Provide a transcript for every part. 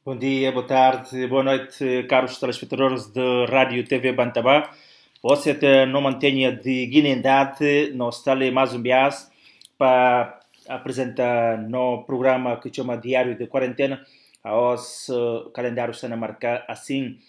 Bom dia, boa tarde, boa noite, caros telespectadores de Rádio e TV Bantaba. Você não mantenha de guinendade, nós estamos mais um bias para apresentar no programa que chama Diário de Quarentena. Aos calendário está a marcar assim,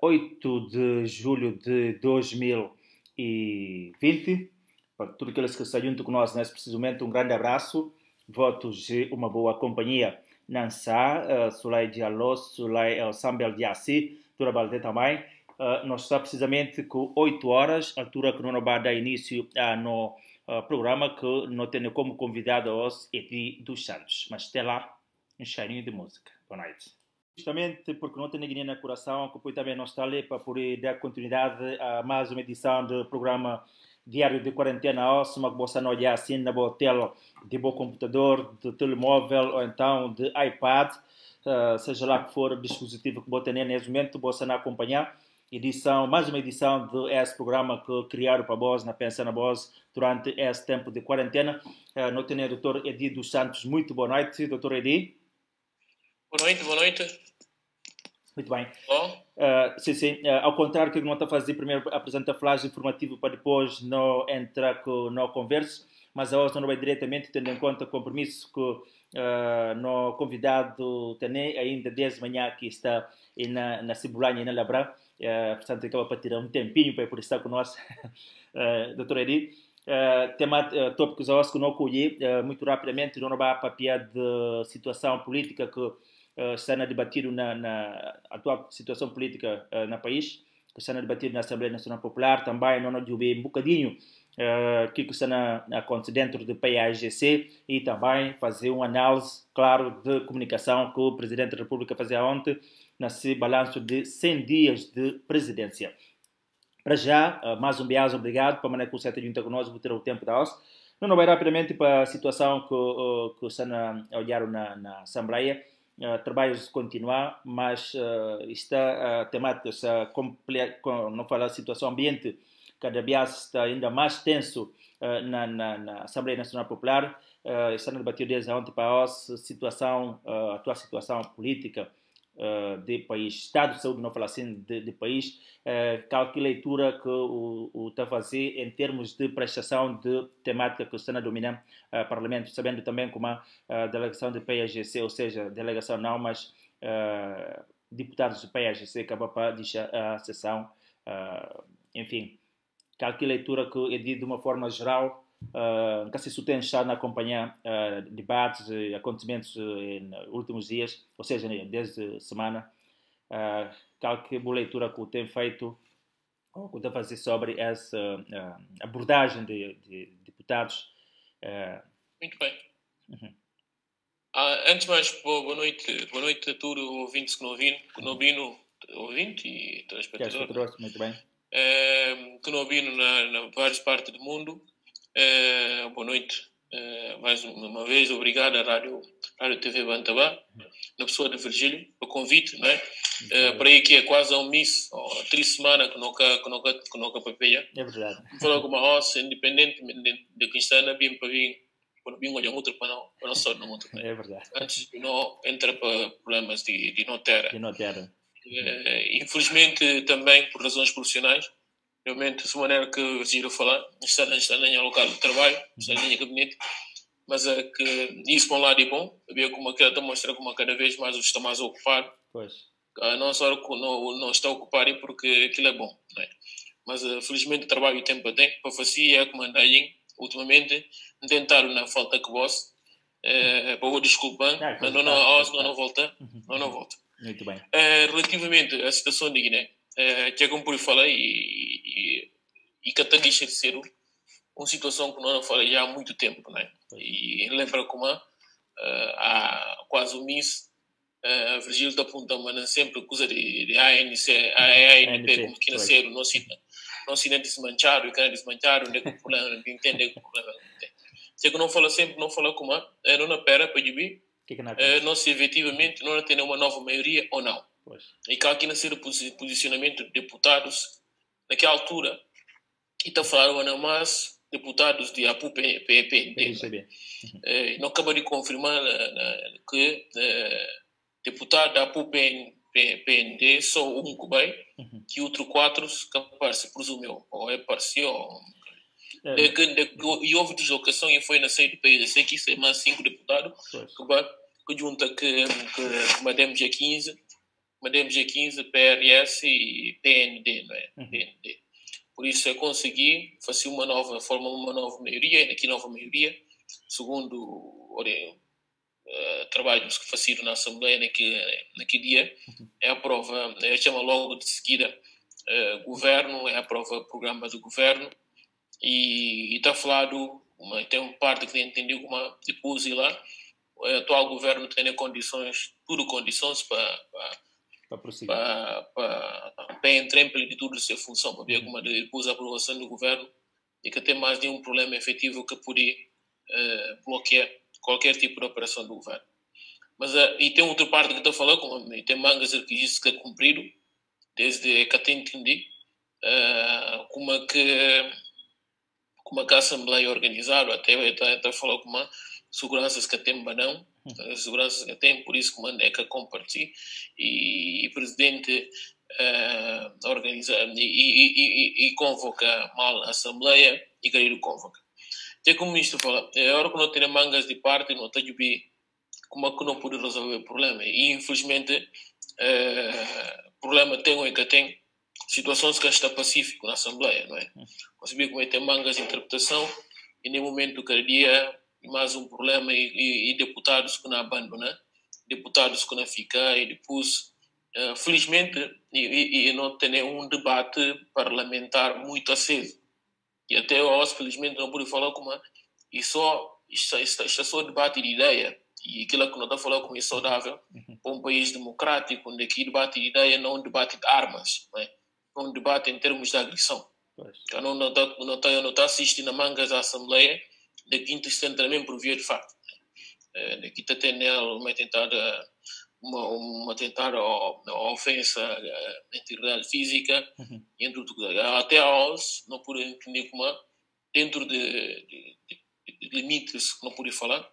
8 de julho de 2020. Para tudo aqueles que estão junto com nós nesse preciso momento, um grande abraço, votos de uma boa companhia. Nansa, Sulai Diallo, Sulai Sambel Diassi, Turabalde também. Nós estamos precisamente com 8 horas, altura que não vai dar início no programa, que não tem como convidado hoje Edi dos Santos. Mas até lá, um cheirinho de música. Boa noite. Justamente porque não tem ninguém no coração, que depois também não está ali para poder dar continuidade a mais uma edição do programa Diário de Quarentena, uma que você não olhar assim na boa tela de bom computador, de telemóvel ou então de iPad, seja lá que for o dispositivo que você tem nesse momento, você não acompanhar. Mais uma edição desse programa que criaram para vós, na pensão na vós, durante esse tempo de quarentena. Não tem o Dr. Edi dos Santos. Muito boa noite, Dr. Edi. Boa noite, boa noite. Muito bem. Bom? Sim. Ao contrário que não está a fazer, primeiro apresenta a flash informativo para depois não entrar no conversa, mas a hoje não vai diretamente, tendo em conta o compromisso que no convidado tem ainda desde manhã que está na Cibulanha e na Labra, portanto acaba para tirar um tempinho para poder estar conosco, Dr. Edi. Tema tópicos a hoje que não colhi muito rapidamente, não vai para a de situação política que está a debatir na atual situação política no país, que está a debatir na Assembleia Nacional Popular, também não nos um bocadinho que está a acontecer dentro do PAGC e também fazer uma análise, claro, de comunicação que o Presidente da República fazia ontem, nesse balanço de 100 dias de presidência. Para já, mais um beijo, obrigado, para maneira que o Sete junta conosco, vou ter o tempo da hoje. Não vai rapidamente para a situação que está a olhar na Assembleia. Trabalhos continuar, mas está a temática, não falar da situação ambiente, cada vez está ainda mais tenso na Assembleia Nacional Popular. Está a debater desde ontem para a atual situação política de país, estado de saúde, não falar assim, de país, qual que leitura que o está a fazer em termos de prestação de temática que está a dominar o Parlamento, sabendo também como a delegação do PAGC, ou seja, delegação não, mas deputados do PAGC acabam para deixar a sessão, enfim, qual que leitura que é de uma forma geral, que se tem estado a acompanhar debates e acontecimentos nos últimos dias, ou seja, desde semana, qual que é a leitura que tem feito, ou que tem fazer sobre essa abordagem de deputados. Muito bem. Uhum. Antes de mais, boa noite a todos os ouvintes que não ouviram, ouvinte e telespectador. Muito bem. Que não ouviram na várias partes do mundo. Boa noite. Mais uma vez, obrigado à Rádio TV Bantaba, na pessoa de Virgílio, o convite, não é? Para aí que é quase um mês, ou 3 semanas que nunca papeia. É verdade. Falar com uma roça, independente de quem está na BIM para vir, quando vim olhar outro para não só no outro. É verdade. Antes de não entrar para problemas de não terra. De não terra. Infelizmente, também por razões profissionais, realmente, de maneira que o Virgílio falar, está na linha local de trabalho, está na linha gabinete, mas é que isso por um lado é bom, ver como aquilo está a mostrar como cada vez mais está mais ocupado. Pois. Não só não está ocupado porque aquilo é bom, não é? Mas felizmente o trabalho e o tempo tem, para fazer é como andai ultimamente, tentaram na falta que vos, para o desculpa, mas não volta. Muito bem. Relativamente à situação de Guiné, que é como por falar e que até deixa de ser uma situação que não fala já há muito tempo, né? E lembra como há quase um mês a Virgílio está apontando sempre coisa de ANP como que nasceram, não se desmancharam, e que desmancharam, onde é que o problema não entende, que o problema não tem. Se que não fala sempre, não fala como não pera para dizer, não se efetivamente não tem uma nova maioria ou não. Pois. E que aqui nascer o posicionamento de deputados naquela altura e está falando mais deputados de APU PEP. Não acaba de confirmar que deputado da PND, só um que vai, que outro 4 que aparece, presumiu, ou é parcial. E houve deslocação e foi na CDP, eu sei que isso é mais 5 deputados, que junta que Madame G15, PRS e PND, não é? PND. Por isso eu consegui fazer uma nova maioria, e aqui nova maioria, segundo trabalhos que faziam na Assembleia naquele dia, é a prova, chama logo de seguida governo, é a prova programa do governo, e está falado, tem uma parte que entendeu como depois ir lá, o atual governo tem condições para entrar em plenitude de sua função, para ver como depois da aprovação do governo e que tem mais de um problema efetivo que poderia bloquear qualquer tipo de operação do governo. Mas e tem outra parte que está falando, como tem mangas de requisitos que é cumprido, desde que até entendi, como é que a Assembleia é organizada, até falou com uma seguranças que tem banão, seguranças que tem, por isso que manda é que compartilha, e o presidente organiza e convoca mal a Assembleia e querer convoca. Até como o ministro fala, a hora que não tem mangas de parte, não tem bem como é que não pode resolver o problema. E infelizmente, o problema tem ou é que tem situações que está pacífico na Assembleia, não é? Você vê como tem mangas de interpretação e no momento que dia mais um problema e deputados que não abandonam, deputados que não ficam e depois, felizmente, e não tem um debate parlamentar muito aceso. E até hoje, felizmente, não pude falar como isto é só debate de ideia. E aquilo que não está falando como é saudável para um país democrático, onde aqui debate de ideia não é um debate de armas, não é? É um debate em termos de agressão. Eu não está assistindo a mangas da Assembleia, de quinta está também por via de facto. De quinta tem nela uma tentada ofensa à integridade física, até a OS não pude entender como dentro de limites que não pude falar,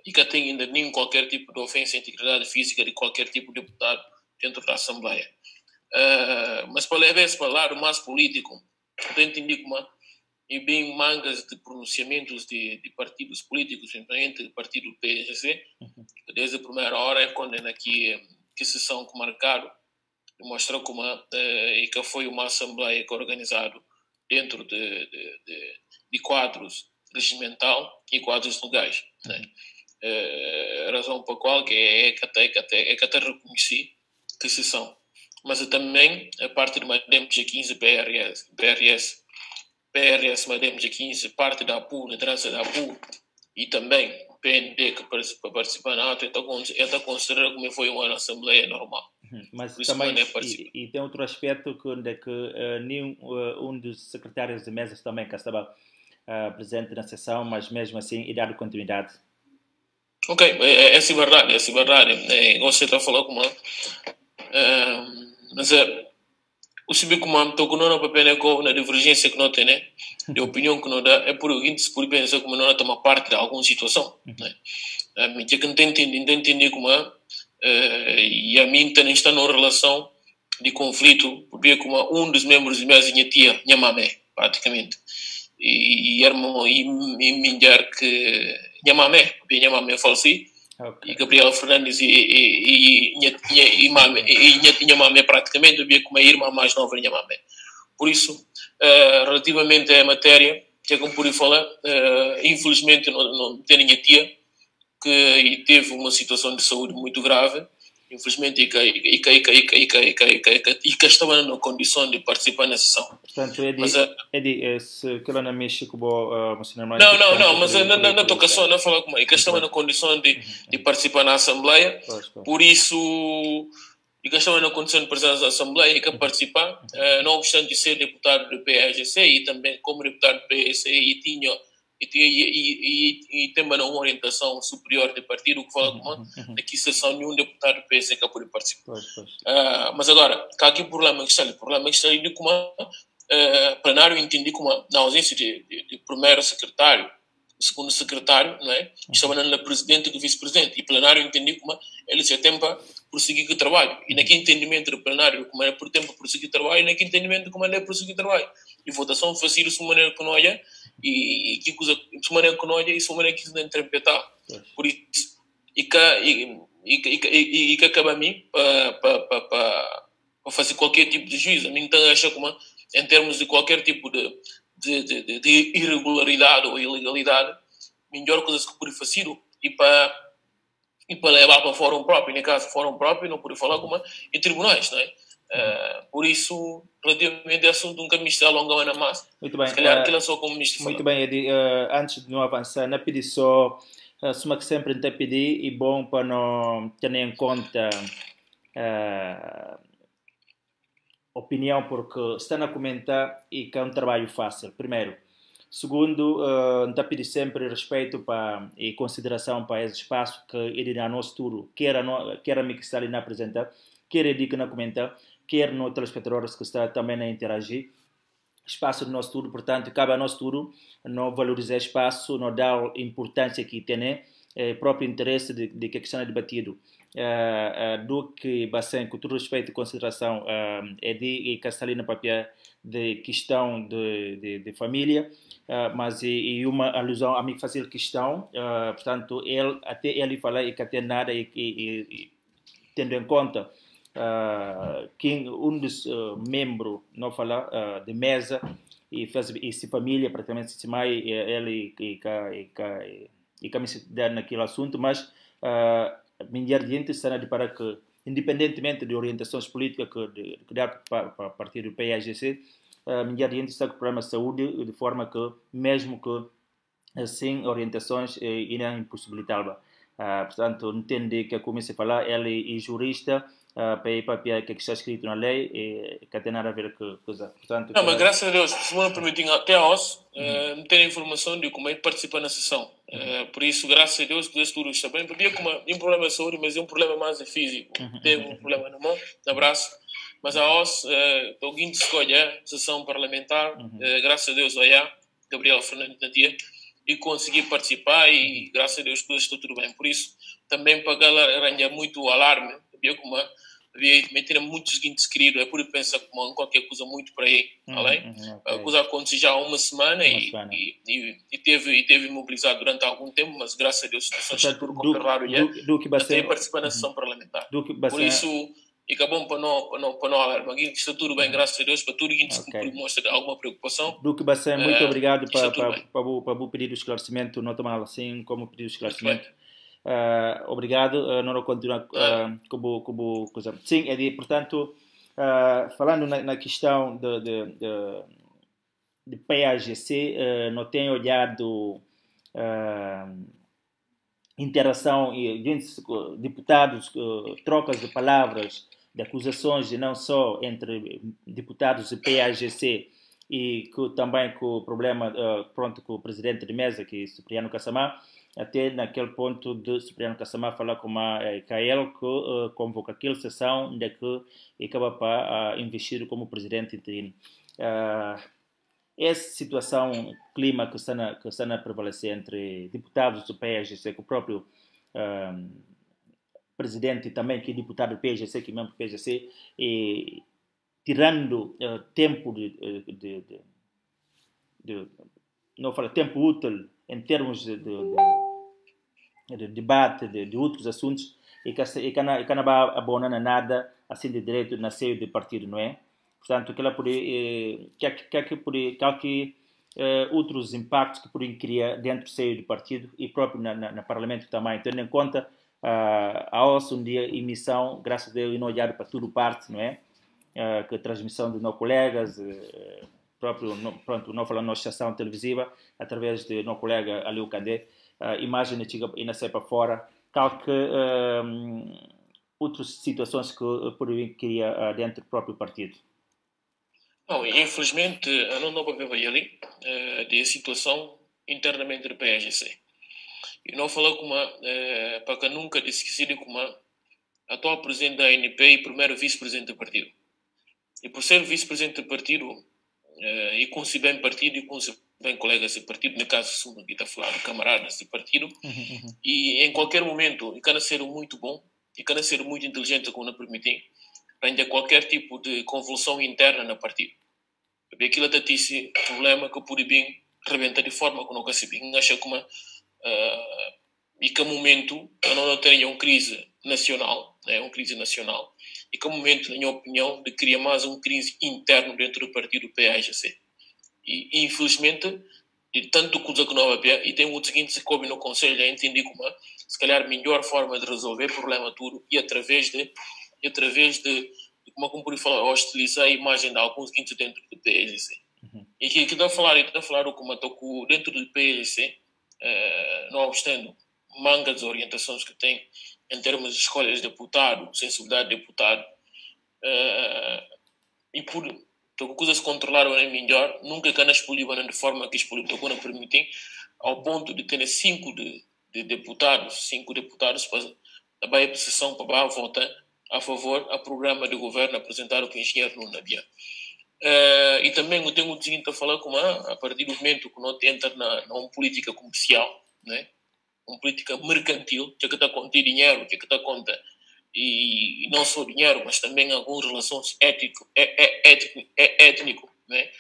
e que tem ainda nem qualquer tipo de ofensa à integridade física de qualquer tipo de deputado dentro da Assembleia. Mas para levar esse lado mais político, eu entendi como e bem mangas de pronunciamentos de partidos políticos, principalmente do partido PSC, desde a primeira hora, quando aqui que sessão que marcaram, mostrou como e que foi uma assembleia que organizado dentro de quadros regimental e quadros legais, né? Razão para a qual que até reconheci que sessão. Mas também a parte de Madame G15 PRS Madame G15, parte da APU, liderança da APU, e também o PND que participa na ata, está considerado como foi uma assembleia normal. Mas também, e tem outro aspecto que nenhum dos secretários de mesas também que estava presente na sessão, mas mesmo assim, e dado continuidade. Ok, essa é verdade. Você está falando como mas o subir como estou com não papel na divergência que não tem, né? De opinião que não dá, é por isso por pensar como não toma parte de alguma situação, né? Me que não entender como e a mim também está numa relação de conflito, porque como um dos membros de minha tia, minha mamãe, praticamente, e irmão e minha que minha mamãe faleceu. Okay. E Gabriel Fernandes e minha mamãe praticamente, eu via como a irmã mais nova da minha mamãe. Por isso, relativamente à matéria, que é como por falar, infelizmente não tem minha tia, que teve uma situação de saúde muito grave, infelizmente, e que estava na condição de participar na sessão. Portanto, Edi, se que ela não mexe com o não, mas na tocação não fala como é, que estava na condição de participar na Assembleia, por isso, e que estava na condição de presença da Assembleia e que participar, não obstante ser deputado do PSC e também como deputado do PSC e tem uma orientação superior de partido que fala como aqui sessão nenhum deputado do PS que pode participar. Mas agora, cá aqui o problema que está ali de como plenário entendi como na ausência de primeiro secretário segundo secretário, não é? Estava na presidente e vice-presidente. E o plenário entendeu como ele se tempo por seguir o trabalho. E naquele entendimento do plenário, como é por tempo por seguir o trabalho, e naquele entendimento como ele é por seguir o trabalho. E votação fazia de maneira que não olha, e que coisa, de maneira que não olha, e de maneira que não interpretar. Por isso, e que acaba a mim para fazer qualquer tipo de juízo. A mim então acha como, em termos de qualquer tipo de irregularidade ou ilegalidade, melhor coisa que pode fazer e para levar para o fórum próprio, no caso fórum próprio, não pode falar como em tribunais, não é? Por isso, relativamente ao assunto, um caminho está longo na massa. Muito bem. Se calhar aquilo é só como ministro muito bem, Edi. Antes de não avançar, não pedi só, suma que sempre te pedi, e bom para não ter em conta opinião, porque está a comentar e que é um trabalho fácil, primeiro. Segundo, não pedi sempre respeito para, e consideração para esse espaço que ele dá nosso tudo, quer a mim que está ali na apresentar, quer ele que não comenta, quer no telespectadores que está também a interagir. Espaço do nosso tudo, portanto, cabe a nós tudo não valorizar espaço, não dar importância que tem, próprio interesse de que a questão é debatido. Do que, bastante, com todo respeito e consideração, é de Castelina Papia de questão de família, mas e uma alusão a mim fazer questão, portanto, até ele falar e que tem nada e tendo em conta que um dos membros não fala de mesa e faz essa família praticamente se mai ele e me dá naquele assunto, mas milhar de gente está de para que, independentemente de orientações políticas que dá para a partir do PAGC, milhar de gente está com problemas de saúde, de forma que, mesmo que sem orientações, irá impossibilitar. Portanto, entende que, como se fala, ele é jurista, para que está escrito na lei, e que tem nada a ver com coisa. Portanto, não, mas graças a Deus, se me permitem, até a OS, me ter informação de como é que participa na sessão. Por isso, graças a Deus, que Deus tudo está bem. Porque é um problema de saúde, mas é um problema mais físico. Teve um problema na mão, no braço. Mas a OS, estou guindo de escolha, sessão parlamentar, graças a Deus, olha, Gabriel Fernandes Nadia, e consegui participar e, graças a Deus, tudo está tudo bem. Por isso, também para a galera arranjar muito alarme, havia como havia muitos seguintes queridos, é por pensar como qualquer coisa muito para aí, além. A coisa aconteceu já há uma semana, e teve imobilizado durante algum tempo, mas graças a Deus está tudo controlado já. Até participar na sessão parlamentar. Por isso, fica bom para não alarmar. Está tudo bem, graças a Deus, para tudo que mostra alguma preocupação. Duque Bacen, muito obrigado para o pedido de esclarecimento, não tomar assim como pedido de esclarecimento. Obrigado, não continuar como coisa. Sim, portanto, falando na questão de PAGC, não tenho olhado interação entre deputados, trocas de palavras, de acusações, e não só entre deputados de PAGC e também com o problema, com o presidente de mesa, que é Cipriano Kassamá, até naquele ponto de Cipriano Kassamá falar com a ele que convoca aquela sessão de que acaba para investir como presidente interino. Essa situação, clima que está a prevalecer entre deputados do PAGC, com o próprio presidente também, que é deputado do PAGC, que é membro do PAGC, e tirando tempo não falo tempo útil em termos de debate de outros assuntos, e que não vai abonar nada assim de direito na seio do partido, não é? Portanto, que ela que outros impactos que podem criar dentro do seio do partido e próprio na parlamento também, tendo em conta a OSS um dia emissão, graças a Deus, olhado para tudo parte, não é? Que a transmissão de nossos colegas, próprio, pronto, não falando na estação televisiva, através de nosso colega Aliu Candé, imagem que chega e nasce para fora, que outras situações que poderiam criar dentro do próprio partido. Não, infelizmente, eu não para ver ali de situação internamente do PAGC. E não falar como para que nunca esquecido como atual presidente da ANP e primeiro vice-presidente do partido. E por ser vice-presidente do partido, e com se bem partido e com se bem colegas de partido, no caso segundo aqui está a falar, camaradas de partido, e em qualquer momento, e cada ser muito bom, e cada ser muito inteligente, como não permitem, ainda qualquer tipo de convulsão interna no partido. Porque aquilo até disse problema que pode bem rebentar de forma que nunca se bem acha como e que momento eu não tenho uma crise nacional, né, uma crise nacional, e que momento, na minha opinião, de criar mais uma crise interna dentro do partido PAGC. E infelizmente, de tanto coisa que não vai e tem o seguinte, se coube no Conselho, a entender como se calhar a melhor forma de resolver o problema tudo e através de como pode falar, hostilizar a imagem de alguns seguintes dentro do PSC. E que está a falar como estou dentro do PSC, não obstante manga das orientações que tem em termos de escolhas de deputado, sensibilidade de deputado, e por coisas se controlaram é melhor, nunca que nas polibanas de forma que as polibanas não permitem, ao ponto de ter 5 deputados para a sessão para votar a favor do programa de governo apresentado pelo engenheiro Nuno Bia. E também eu tenho o seguinte a falar como a partir do momento que não entra na política comercial, né? Uma política mercantil, que está a conter dinheiro, que está a conta e não só dinheiro, mas também algumas relações étnico, né?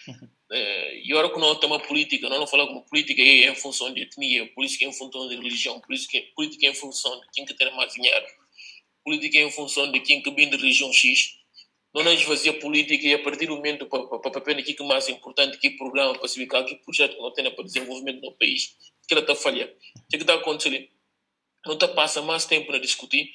E agora que não tem uma política, não fala como política é em função de etnia, política é em função de religião, política é em função de quem que tem mais dinheiro, política é em função de quem que vem de região X. Não nos fazia política e a partir do momento para o que é mais importante, que programa para se que projeto que não tem para desenvolvimento no país, que ela está a falhar. O que está acontecendo? Não está passa mais tempo a discutir,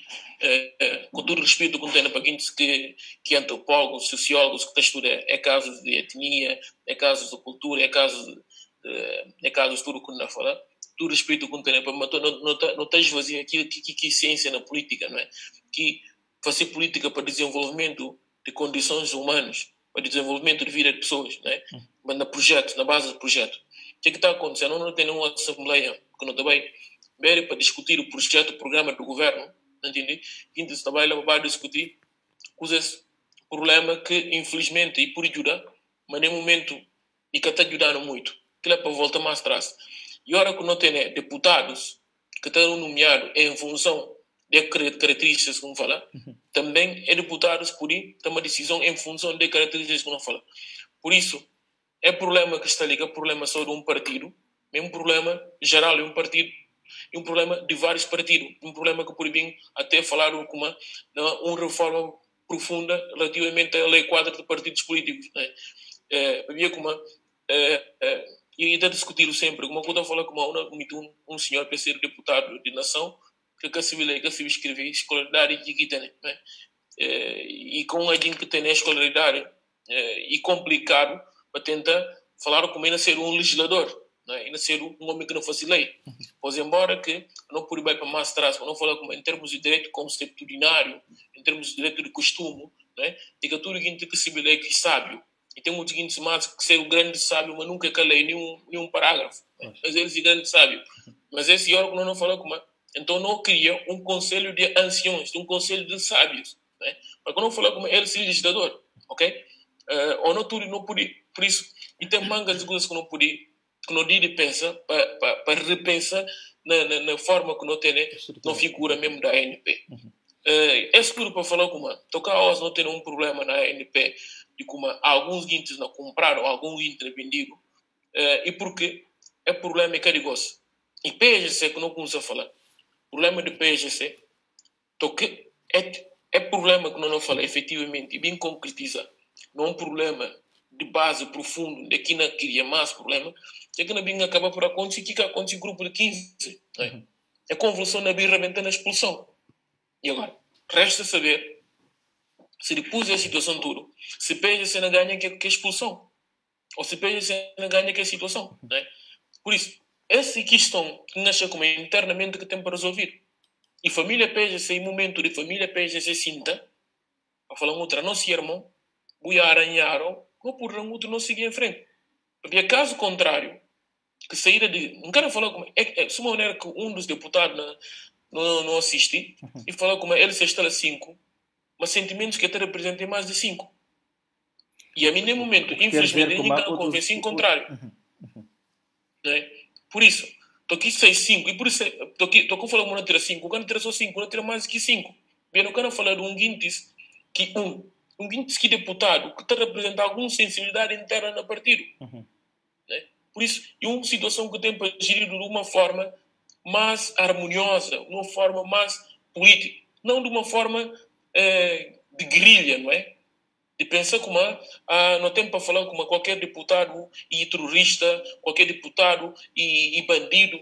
com todo respeito que tem para quem diz que é antropólogos, sociólogos, que está a estudar, é casos de etnia, é casos de cultura, é casos de tudo que não fala. Todo respeito que tem para não está a esvaziar aquilo que é ciência na política, não é? Que fazer política para desenvolvimento de condições humanas, para desenvolvimento de vida de pessoas, né? Mas na base do projeto. O que está acontecendo? Não tem nenhuma assembleia que não está bem para discutir o projeto, o programa do governo, entende? Quem está bem para discutir coisas, problema que infelizmente e por ajudar, mas nem momento e que está ajudando muito, que é para voltar mais atrás. E agora que não tem deputados que estão nomeados em função de características, como fala, também é deputados por aí, tem uma decisão em função de características, como fala. Por isso, é problema que está ligado, problema só de um partido, é um problema geral de um partido, e um problema de vários partidos, um problema que por bem até falaram como uma reforma profunda relativamente à lei quadra de partidos políticos, né? Havia como e está discutindo sempre, como eu estou a falar com um senhor para ser deputado de nação, que se escrever escolaridade que tem, né? E com alguém que tem a escolaridade e complicado para tentar falar como ainda ser um legislador, né? Ainda ser um homem que não fosse lei. Pois embora que não pode ir para mais atrás, não falar como em termos de direito constitucionário, em termos de direito de costume, né? Diga tudo que se lei que é sábio. E tem um seguinte mais que ser um grande sábio, mas nunca que lei nenhum parágrafo. Né? Mas ele é grande sábio. Mas esse órgão não fala como então não cria um conselho de anciões, um conselho de sábios, né? Porque não fala como ele é legislador, ok? Ou não tudo não pode, por isso e tem mangas de coisas que não pode, que não de pensar para repensar na forma que não tem, né? Não figura mesmo da ANP. Esse tudo para falar como tocar hoje não tem um problema na ANP de como alguns guintes não compraram, alguns guintes vendiram, e porque é problema que é negócio. E PGC que não começa a falar. Problema de PGC, que é problema que não fala efetivamente e bem concretizar. Não é um problema de base profundo, de que não queria mais problema, é que não bem acaba por acontecer, que acontece em grupo de 15. Né? A convulsão na bem rebenta na expulsão. E agora, resta saber se depois da situação toda, se PGC não ganha que é expulsão, ou se PGC não ganha que é situação. Né? Por isso, essa questão que nasce como internamente que tem para resolver. E família PGC, em momento de família PGC sinta, a falar outra, não se irmão, buia aranharam, não por outro não seguir em frente. Porque caso contrário, que saída de. Não quero falar como. Se uma maneira que um dos deputados não assiste, e falar como ele se está a 5, mas sentimentos que até representem mais de 5. E a mim, no momento, infelizmente, ninguém está a convencer em contrário. Né? Por isso, estou aqui 6-5, e por isso, estou aqui falando que não tira 5, o cara tira só 5, não tira mais que 5. Bem, eu quero falar de um Guintes, que que deputado, que está a representar alguma sensibilidade interna no partido. Né? Por isso, é uma situação que tem para gerir de uma forma mais harmoniosa, uma forma mais política, não de uma forma de guerrilha, não é? De pensar como não tem para falar como qualquer deputado e terrorista, qualquer deputado e bandido.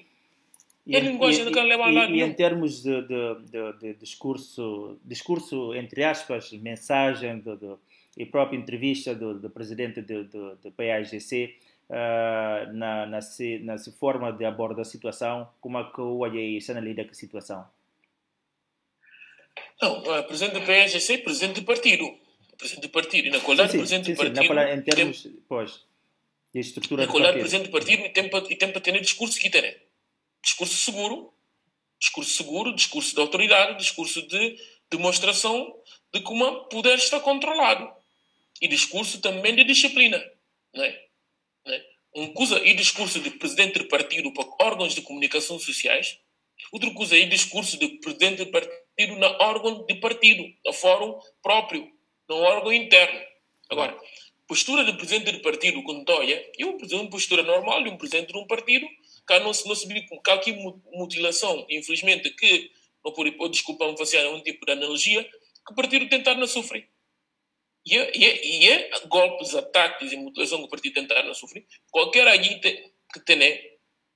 E, e em termos de discurso, entre aspas, mensagem e própria entrevista do presidente do PAIGC, na forma de abordar a situação, como é que o olhei se analisa a situação? Não, o presidente do PAIGC é presidente do partido. Presidente do partido. E na qualidade de presidente do partido... Sim, em termos, de estrutura do partido. Na qualidade de presidente do partido e tem para ter discurso que tem. Discurso seguro, discurso de autoridade, discurso de demonstração de como o poder está controlado. E discurso também de disciplina. Não é? Coisa é discurso de presidente do partido para órgãos de comunicação sociais. Outra coisa é discurso de presidente do partido na órgão de partido, no fórum próprio, no órgão interno. Agora, postura do presidente do partido, quando olha, é uma postura normal de um presidente de um partido, que não se viu com aqui mutilação, infelizmente, que, não pode desculpar-me fazer um tipo de analogia, que o partido tentar não sofrer. E é golpes, ataques e mutilação que o partido tentar não sofrer. Qualquer alguém que tenha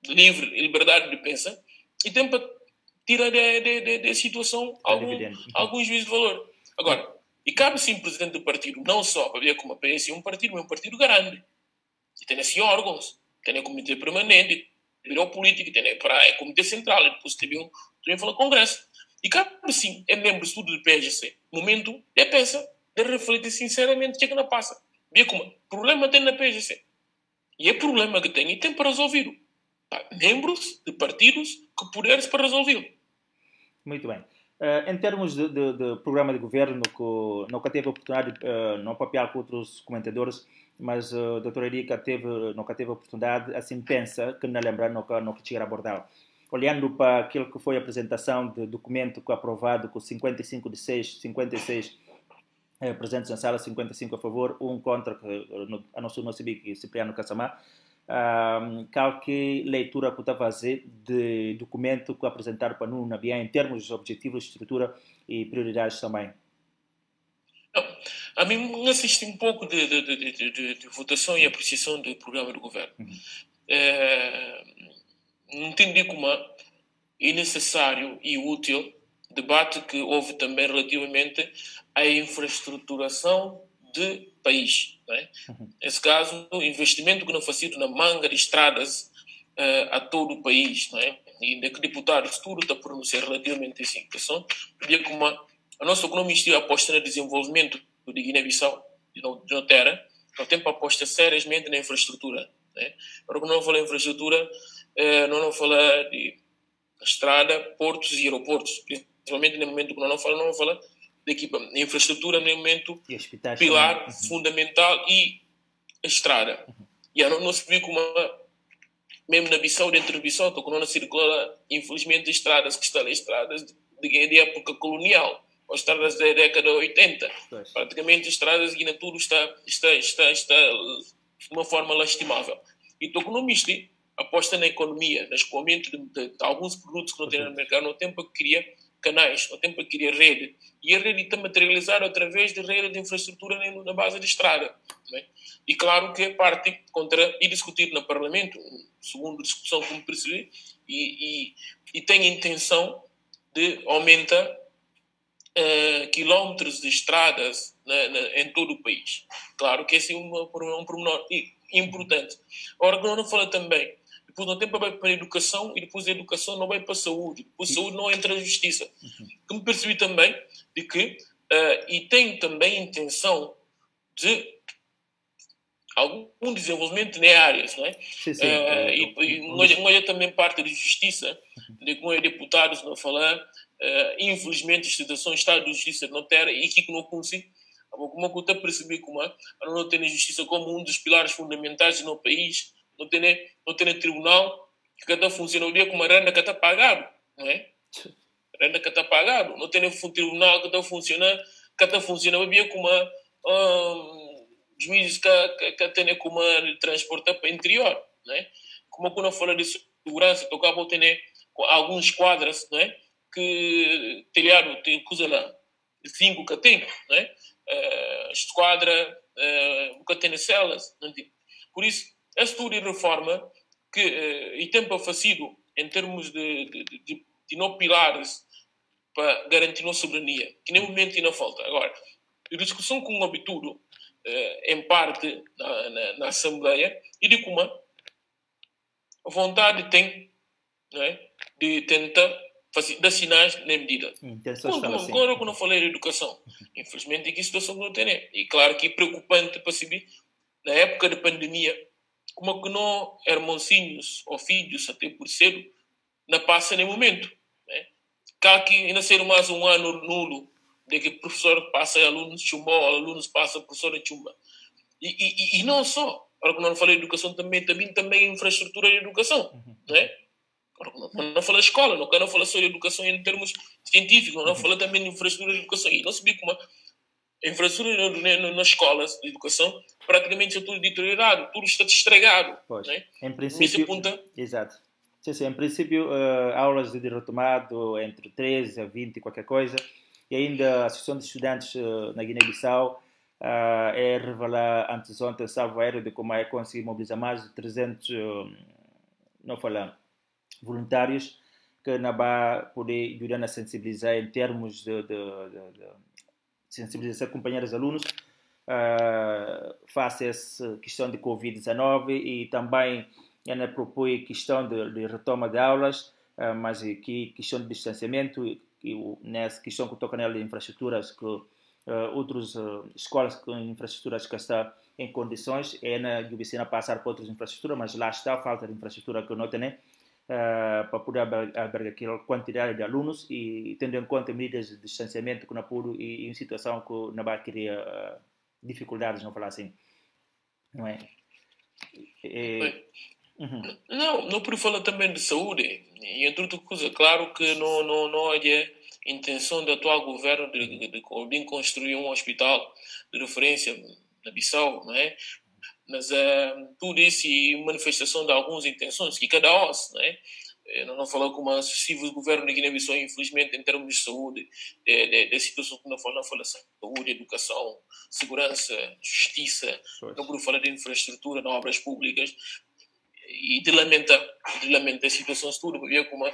liberdade de pensar e tem para tirar da situação algum juízo de valor. Agora, e cabe sim presidente do partido, não só para ver como a PS é um partido, mas é um partido grande. E tem assim órgãos, tem comitê permanente, virou político, tem comitê central, e depois também fala congresso. E cabe sim, é membro de tudo do PSGC. Momento, é pensa, de refletir sinceramente o que é que não passa. Vê como problema tem na PSGC. E é problema que tem, e tem para resolver. Membros de partidos que poderes para resolver. Muito bem. Em termos de programa de governo, que nunca teve oportunidade, não papel com outros comentadores, mas a doutora Erika nunca teve oportunidade, assim pensa, que não lembra, nunca chegar a abordar. Olhando para aquilo que foi a apresentação do documento que aprovado com 55 de 6, 56 presentes na sala, 55 a favor, 1 contra, a não ser não sabia que Cipriano Cassamá. Qual que leitura que está a fazer de documento que apresentar para nós na em termos de objetivos, estrutura e prioridades também? Não, a mim assisti um pouco de votação e apreciação do programa do governo. Entendi como é necessário e útil debate que houve também relativamente à infraestruturação de país. Não é? Nesse caso, o investimento que não foi feito na manga de estradas a todo o país. Não é? E que deputados tudo está a pronunciar relativamente a essa questão. Porque como a nossa economia aposta no desenvolvimento de Guiné-Bissau, de terra, não tem para apostar seriamente na infraestrutura. Né? Agora, quando não fala em infraestrutura, não fala de estrada, portos e aeroportos. Principalmente no momento que não fala de infraestrutura, no momento pilar fundamental e estrada. E não se viu como mesmo na Bissau, dentro da Bissau, quando não circula, infelizmente, estradas que estão ali, estradas de época colonial, ou estradas da década de 80. Pois. Praticamente, estradas que tudo está de uma forma lastimável. E o economista aposta na economia, no escoamento de alguns produtos que não tem no mercado, no tempo que cria canais, no tempo que cria rede. E a rede está materializada através de rede de infraestrutura na base de estrada. Né? E claro que é parte contra e discutir no Parlamento, segundo discussão como percebi, e tem a intenção de aumentar quilómetros de estradas em todo o país. Claro que esse é um pormenor importante. Agora, não fala também, depois não tem para a educação, e depois a educação não vai para a saúde, depois a saúde não entra na justiça. Que me percebi também de que, e tem também a intenção de algum desenvolvimento em áreas, não é? Sim. E olha também parte da justiça, de como é deputados não falar, infelizmente a situação está de justiça não terá e que não consigo Como eu estou percebi como não tem justiça como um dos pilares fundamentais no país, não tem tribunal que cada funciona bem como a renda que está pagado, não é? Renda que está pagado, não tem tribunal que está funcionando bem como juízes que tem como transportar para o interior, não é? Como quando fala de segurança, tocava ter com alguns quadros, não é? Que telhado tem coisa lá, 5 que tem, não é? Esquadra, nunca tem celas, não tem. Por isso, a história de reforma que e tempo fazido em termos de não pilares para garantir a soberania, que nem momento não falta. Agora, a discussão com o habitudo, em parte na Assembleia, e de como a vontade tem, não é, de tentar dar sinais na medida. Quando eu falei de educação, infelizmente que a situação não tem. E claro que é preocupante para saber, na época de pandemia, como que não irmãozinhos ou filhos, até por cedo, não passa nem momento. Né? Cá que ainda ser mais um ano nulo, de que o professor passa alunos chumba, ou alunos passa professor chumba. E não só. Agora, quando eu falei de educação, também infraestrutura de educação. Né? Não fala escola, não quero falar só de educação em termos científicos, não fala também de infraestrutura de educação. E não se vê como a infraestrutura nas escolas de educação praticamente é tudo deteriorado, tudo está estragado. Pois, né? Em princípio, exato. Sim, em princípio, aulas de retomado entre 13 a 20 e qualquer coisa, e ainda a Associação de Estudantes na Guiné-Bissau é revelar antes ontem, salvo erro, de como é conseguir mobilizar mais de 300, não falar, voluntários que não vai poder ajudar a sensibilizar em termos de sensibilizar companheiros alunos face a essa questão de Covid-19 e também ainda propõe questão de retoma de aulas, mas aqui questão de distanciamento e nessa questão que toca nela de infraestruturas que outras escolas com infraestruturas que estão em condições é na Gubicina passar para outras infraestruturas, mas lá está a falta de infraestrutura que não tem para poder albergar aquela quantidade de alunos e tendo em conta medidas de distanciamento que não pudo e em situação que não vai criar dificuldades, não falar assim, não é? Não por falar também de saúde e entre outras coisas, claro que não há intenção do atual governo de construir um hospital de referência na Bissau, não é? Mas tudo isso e manifestação de algumas intenções que cada os, né? Não falar como a sucessivo governo de Guiné-Bissau, infelizmente, em termos de saúde, de situação que não fala saúde, educação, segurança, justiça, não por falar de infraestrutura, de obras públicas, e de lamentar a situação toda, porque como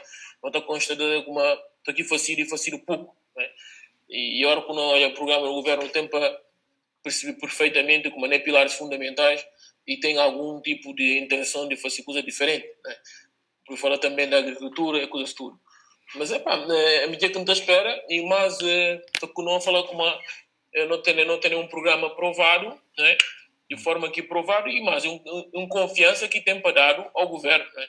não está constatada como está aqui fácil pouco, né? E agora quando olha o programa do governo tem para perceber perfeitamente como é pilares fundamentais e tem algum tipo de intenção de fazer coisa diferente, né? Por falar também da agricultura e coisas tudo. Mas a medida que não está à espera e mais que não falar como não tem um programa aprovado, né? De forma que aprovado e mais um confiança que tem para dar ao governo, né?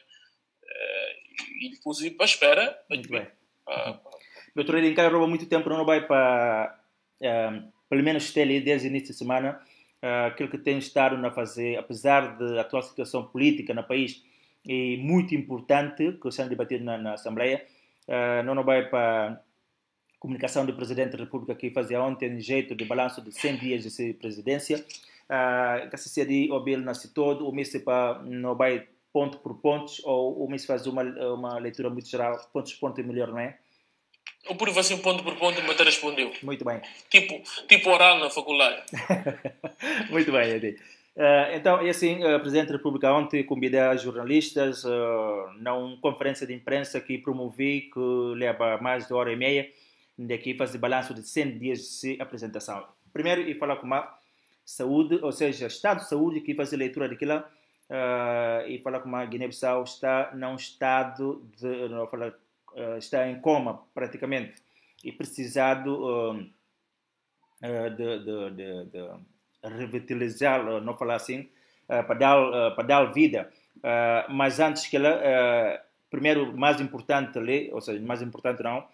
E depois ir para a espera. Muito bem. Doutor Edincar rouba muito tempo, não vai para pelo menos ter ali desde o início de semana aquilo que tem estado a fazer, apesar da atual situação política no país, é muito importante, que está debatido na Assembleia, não vai para a comunicação do Presidente da República que fazia ontem jeito de balanço de 100 dias de presidência, que se seria o bill nasce todo, o mês não vai ponto por pontos, ou o mês faz uma leitura muito geral, pontos por ponto é melhor, não é? Ou por assim, ponto por ponto, mas respondeu. Muito bem. Tipo oral na faculdade. Muito bem, Edi. Então, e assim, o Presidente da República ontem convidou jornalistas numa conferência de imprensa que promovi, que leva mais de hora e meia, daqui fazer balanço de 100 dias de apresentação. Primeiro, e falar com a saúde, ou seja, estado de saúde, que fazer leitura daquilo, e falar com a Guiné-Bissau está num estado de, não falar, está em coma praticamente e precisado de revitalizar, não falar assim, para dar vida. Mas antes que ela, primeiro, mais importante ali, ou seja, mais importante não,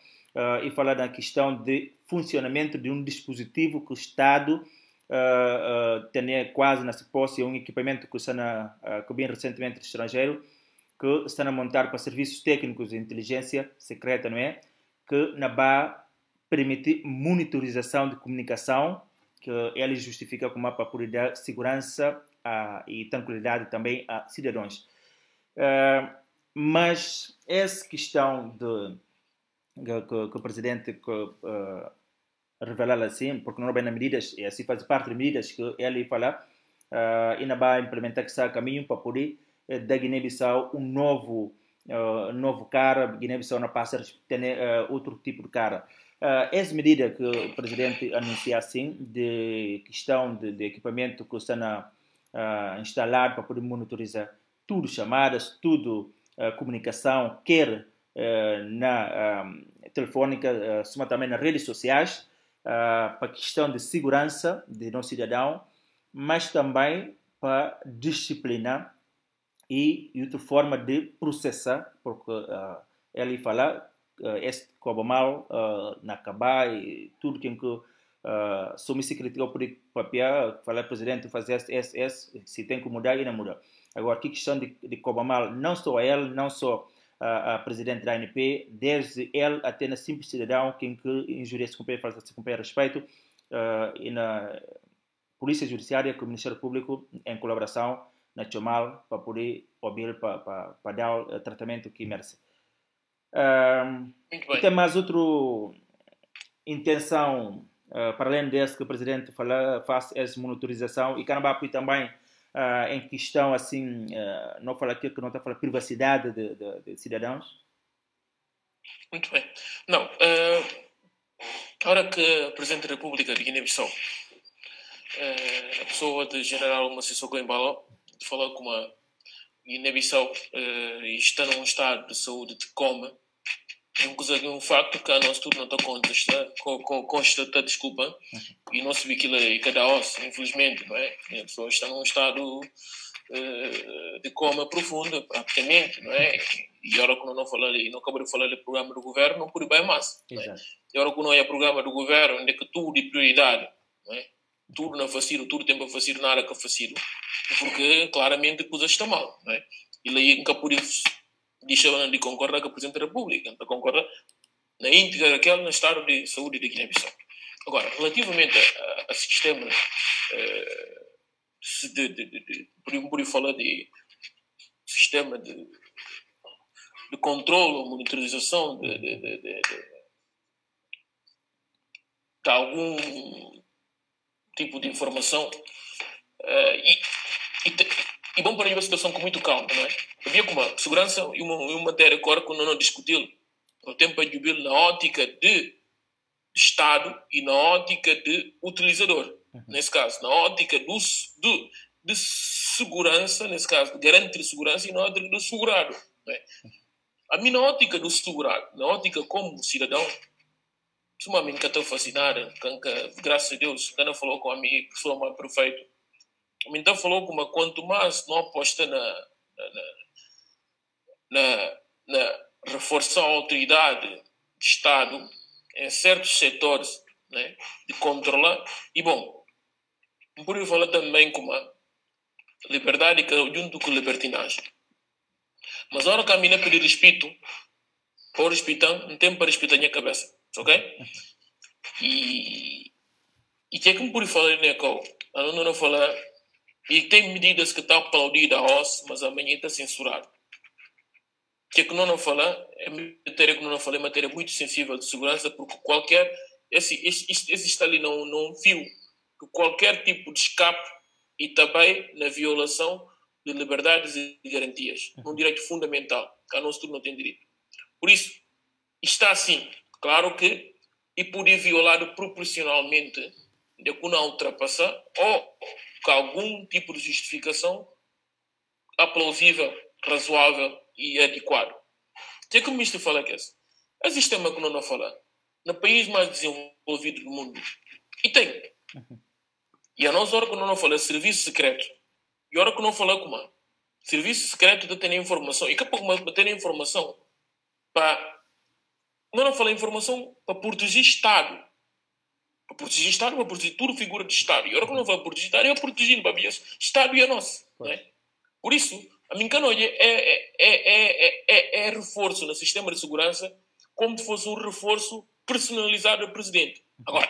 e falar da questão de funcionamento de um dispositivo que o Estado tem quase na posse, um equipamento que está que vem recentemente do estrangeiro, que está a montar para serviços técnicos de inteligência secreta, não é? Que vai permitir monitorização de comunicação, que ele justifica como para poder dar segurança e tranquilidade também a cidadãos. Mas essa questão que o presidente revelar assim, porque não vai nas medidas, e assim faz parte das medidas que ele fala, ainda vai implementar esse caminho para poder da Guiné-Bissau um novo cara. Guiné-Bissau não passa a ter outro tipo de cara. Essa medida que o presidente anuncia assim, de questão de equipamento que está instalado para poder monitorizar tudo, chamadas, tudo, comunicação, quer na telefônica, também nas redes sociais, para a questão de segurança de nosso cidadão, mas também para disciplina e outra forma de processar, porque ele fala este como mal na acabar e tudo que só me se criticou por papel, falar presidente fazer se tem que mudar e não mudar. Agora, que questão de como mal, não só ele, não só a presidente da ANP, desde ele até na simples cidadão que injuria se cumprir respeito e na Polícia Judiciária com o Ministério Público em colaboração nacional para poder ouvir para dar o tratamento que merece. E tem mais outra intenção para além desse que o presidente faz essa monitorização e Canadá também em questão assim, não fala aqui que não está falando privacidade de cidadãos? Muito bem. Não, a hora que o Presidente da República de Guiné-Bissau, a pessoa de General Massissoko Embalo, falou com a Guiné-Bissau está num estado de saúde de coma, um facto que a nós tudo não está constatado, desculpa, e não se vê aquilo em cada osso, infelizmente, não é? A pessoa está num estado de coma profundo, praticamente, não é? E a hora que não falei, não acabou de falar do programa do governo, não pode bem mais. Não é? E a hora que não é programa do governo, onde é que tudo é prioridade, não é? Tudo não facilo, tudo tem para fazer nada que facilo, porque claramente a coisa está mal, não é? E aí nunca pode deixar de concordar com o Presidente da República, então concorda na íntegra daquele estado de saúde de Guiné-Bissau. Agora, relativamente a sistema por falar de sistema de controle ou monitorização de algum tipo de informação e vamos para a situação com muito calma, não é? Havia como segurança e uma matéria agora que não discutiu o tempo de jubilo na ótica de Estado e na ótica de utilizador, nesse caso, na ótica de segurança, nesse caso, de garantir segurança e na ótica do segurado. Não é? A minha ótica do segurado, na ótica como cidadão, sumamente que estou fascinada, graças a Deus, quando falou com a minha pessoa mais perfeita, então falou como quanto mais não aposta na reforçar a autoridade de Estado em certos setores, né, de controlar. E bom, por falar também como a liberdade junto com a libertinagem. Mas a hora que a mina pedir respeito, para respeitar, não tem para respeitar a minha cabeça, ok? E que é que me pode falar, né, a não falar. E tem medidas que estão aplaudidas a osso, mas amanhã está censurado. O que é que não fala? É matéria que não fala, é matéria muito sensível de segurança, porque qualquer. Existe ali não fio que qualquer tipo de escape e também na violação de liberdades e garantias, num direito fundamental, que a nosso tudo não tem direito. Por isso, está assim, claro que, e poder violado proporcionalmente, de que não ultrapassar, ou com algum tipo de justificação aplausível, razoável e adequado. O que é que o ministro fala que é esse? É o sistema que não fala. No país mais desenvolvido do mundo. E tem. E a nós, hora que não fala, é serviço secreto. E a hora que não fala como serviço secreto de ter informação. E que pouco ter informação para não fala informação para proteger Estado. Para proteger Estado, para proteger tudo figura de Estado. E agora quando não fala proteger Estado, é protegendo para Estado e a nossa. Né? Por isso, a minha canoia é reforço no sistema de segurança como se fosse um reforço personalizado do presidente. Agora,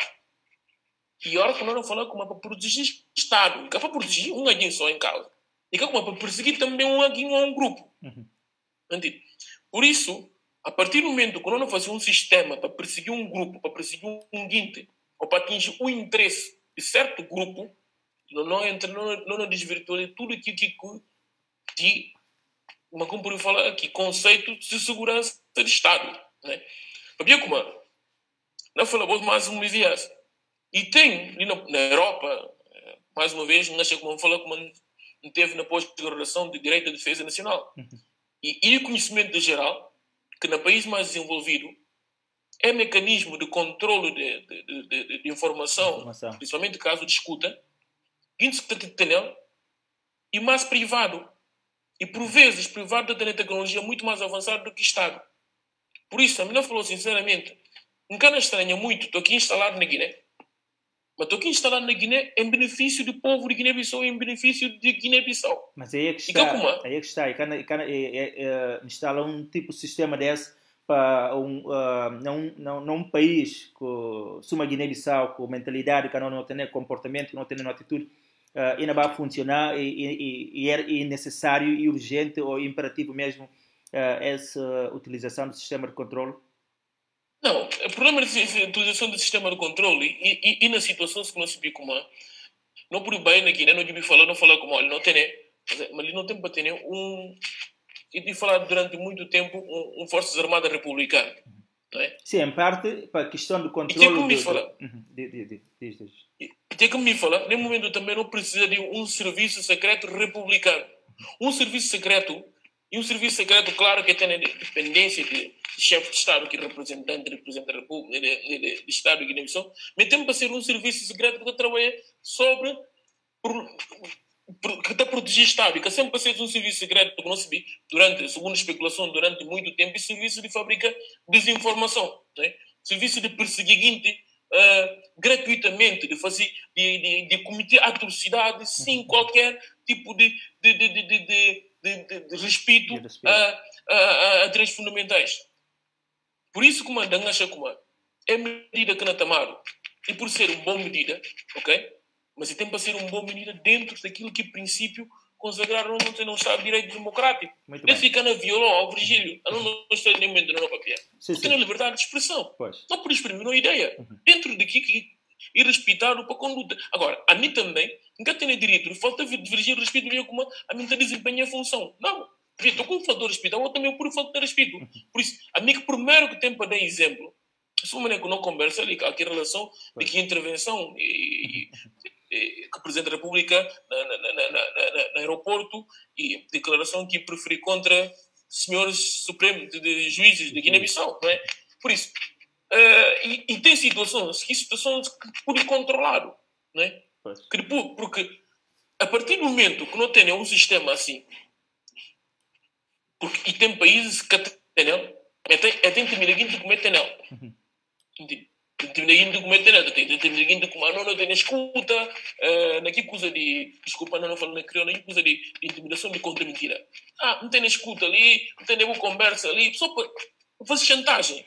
pior que nós não falamos como é para proteger Estado, que é para proteger um alguém só em causa. E que é como é para perseguir também um alguém ou um grupo. Entendido? Por isso, a partir do momento que nós não fazemos um sistema para perseguir um grupo, para perseguir um guinte, ou para atingir o interesse de certo grupo, não desvirtuamos tudo aquilo que como por falar aqui, conceito de segurança de Estado. Né? Sabia como? Não falamos mais uma vez. E tem, ali na Europa, mais uma vez, não sei como falar como teve na pós-graduação de Direito da Defesa Nacional. E o conhecimento geral, que no país mais desenvolvido, é mecanismo de controle de informação, principalmente caso de escuta, e mais privado. E por vezes, privado tem tecnologia muito mais avançada do que Estado. Por isso, a mim não falou sinceramente, nunca não estranha muito, estou aqui instalado na Guiné. Mas estou aqui instalado na Guiné em benefício do povo de Guiné-Bissau, em benefício de Guiné-Bissau. Mas aí é que está. Aí é que está. Instala um tipo de sistema desse para um país como a Guiné-Bissau, com mentalidade que não tem comportamento, que não tem atitude, ainda vai funcionar e é necessário e urgente ou imperativo mesmo essa utilização do sistema de controle? Não, o problema da utilização do sistema de controle e na situação que não se viu como não por bem na Guiné, não devia falar, não falar como ele não tem, mas ele não tem para ter e de falar durante muito tempo Forças Armadas Republicanas. Não é? Sim, em parte para a questão do controle. E tem que me falar, nesse momento também não precisa de um serviço secreto republicano. Um serviço secreto, claro, que tem a dependência de chefe de Estado, que representa a República de Estado de Guiné-Bissau, mas tem para ser um serviço secreto que trabalha sobre que está a proteger o Estado, e que sempre para ser um serviço secreto, porque não se viu, segundo especulação, durante muito tempo, e serviço de fabrica desinformação, né? Serviço de perseguir gratuitamente, de cometer atrocidades sem qualquer tipo de respeito a direitos fundamentais. Por isso, comandante, acha como é medida que não tomaram, e por ser uma boa medida, ok? Mas tem para ser uma boa medida dentro daquilo que, em princípio, consagraram não Estado de Direito Democrático. Esse que não violou ao Virgílio, não estou nem momento no papel. Não tem a liberdade de expressão. Não por exprimir uma ideia. Dentro daquilo que e respeitar a conduta. Agora, a mim também, nunca tenho direito de falta de dirigir respeito de como a mim desempenha a função. Não. Estou com um fator de respeito, eu também por falta de respeito. Por isso, a mim que primeiro que tem para dar exemplo, se uma que não conversa ali, aqui em relação de que intervenção que o Presidente da República no aeroporto e declaração que preferi contra senhores supremos de juízes de Guiné-Bissau, não é? Por isso, e tem situações que por controlado, não é? Porque a partir do momento que não tem um sistema assim, e tem países que tem ninguém documento não. Tem ninguém documento não. Tem ninguém documento não tem escuta, naquela coisa de, desculpa, não falo na crioulo, naquela coisa de intimidação de contra mentira. Não tem escuta ali, não tem nenhuma conversa ali, só para fazer chantagem.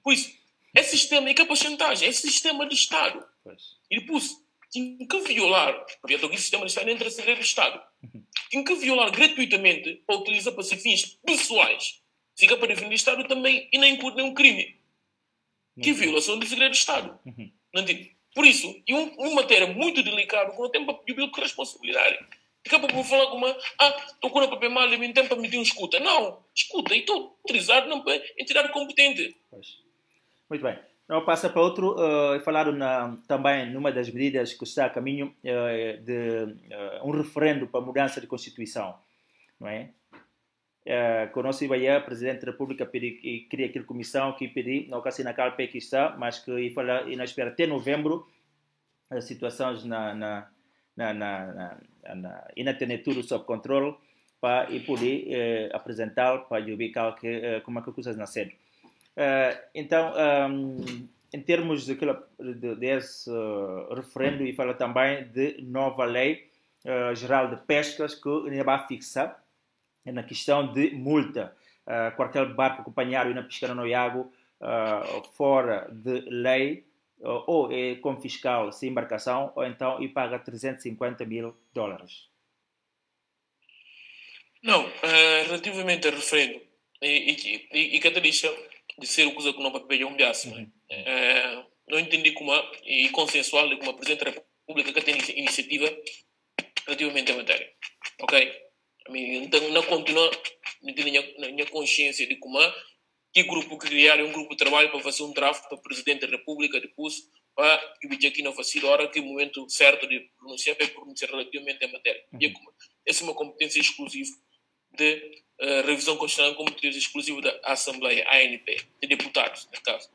Por isso, esse sistema é para chantagem, é sistema de Estado. E depois, tem que violar, porque o sistema de Estado entra a segredo do Estado. Tem que violar gratuitamente para utilizar para fins pessoais. Fica para defender o Estado também e não incute nenhum crime. Que é violação do segredo do Estado. Por isso, e uma matéria muito delicada, com o tempo de responsabilidade. Fica para falar como estou com o papel mal, eu tenho para meter um escuta. Não, escuta, e estou autorizado não para entidade competente. Muito bem. Não, passa para outro, falaram também numa das medidas que está a caminho de um referendo para a mudança de Constituição, não é? Que o nosso Ibaia, Presidente da República, cria aquela comissão que pediu, não caso na calpe que está, mas que e na espera até novembro, as situações ainda tem tudo sob controle para poder apresentar para ubicar como é que coisas nasceram. Então, em termos desse referendo, e fala também de nova lei geral de pescas que ainda vai fixar na questão de multa. Qualquer barco acompanhado e na pescar no Iago fora de lei ou é como fiscal sem embarcação ou então e paga $350 mil. Não, relativamente ao referendo, e cada lista de ser o coisa que não vai pedir um biaço, não entendi como, e consensual, como a Presidente da República que tem iniciativa relativamente à matéria. Ok? Então, não continua na minha consciência de como que grupo que criar um grupo de trabalho para fazer um draft para o Presidente da República depois para que o aqui não faça hora que o momento certo de pronunciar para pronunciar relativamente à matéria. Essa é uma competência exclusiva de revisão constitucional, competência exclusiva da Assembleia, ANP, de deputados, nesse caso.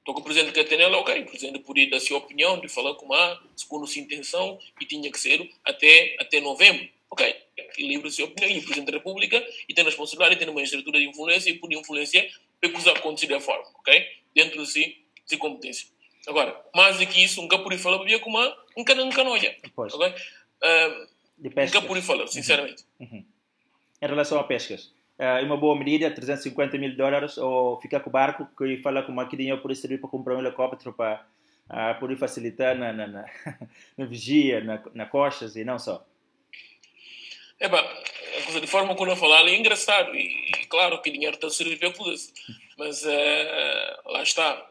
Então, o Presidente quer ter ela, ok, o Presidente podia dar a sua opinião, de falar como segundo sua intenção, e tinha que ser até novembro. Ok, e livre a sua opinião, e o Presidente da República, e tem a responsabilidade, e tem uma estrutura de influência, e pode influenciar para que os aconteça da forma, ok? Dentro de si, de competência. Agora, mais do que isso, nunca podia falar bem como um canoia, ok? Nunca podia falar, sinceramente. Em relação a pescas, é uma boa medida, $350 mil, ou ficar com o barco, que fala com aqui dinheiro por servir para comprar um helicóptero para poder facilitar na vigia, na costas e não só. De forma como eu falar ali é engraçado e claro que dinheiro está a servir para coisa, mas lá está.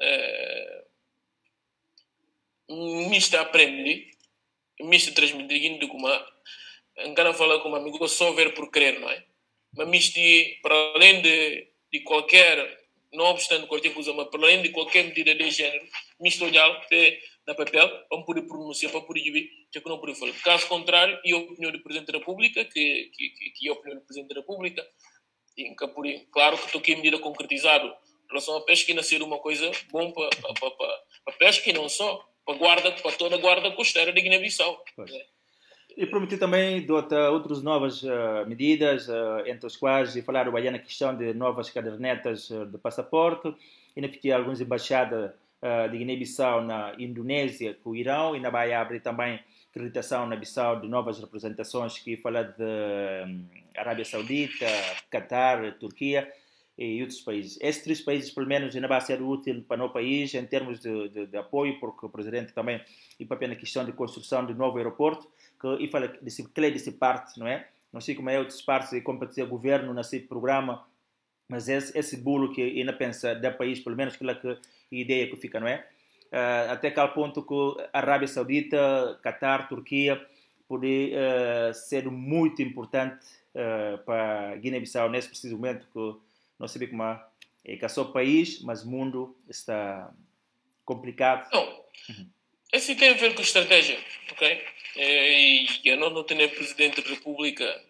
Misto aprende, misto transmitindo como engana falar com um amigo só ver por crer, não é? Mas misto para além de qualquer, não obstante qualquer coisa, mas para além de qualquer medida de género, misto olhar na papel para poder pronunciar, para poder ver que não pode falar. Caso contrário, e a opinião do Presidente da República, que é a opinião do Presidente da República, e claro que estou aqui a medida concretizada em relação à pesca e não ser uma coisa bom para a pesca e não só, para toda a guarda costeira de Guiné-Bissau. E prometi também outras novas medidas, entre as quais falar na questão de novas cadernetas de passaporte, e na que algumas embaixadas de Guiné-Bissau na Indonésia, com o Irão, e ainda vai abrir também acreditação na Bissau de novas representações que fala de Arábia Saudita, Catar, Turquia e outros países. Esses três países, pelo menos, ainda vai ser útil para o país em termos de apoio, porque o Presidente também e papel na questão de construção de novo aeroporto, que fala desse parte, não é? Não sei como é outras partes e competir o governo nesse programa, mas esse bolo que ainda pensa da país, pelo menos aquela que a ideia que fica, não é? Até que ao ponto que a Arábia Saudita, Catar, Turquia pode ser muito importante para Guiné-Bissau nesse preciso momento que não sei como é que é só o país, mas o mundo está complicado. Não, esse tem a ver com estratégia, ok? E eu não tenho Presidente da República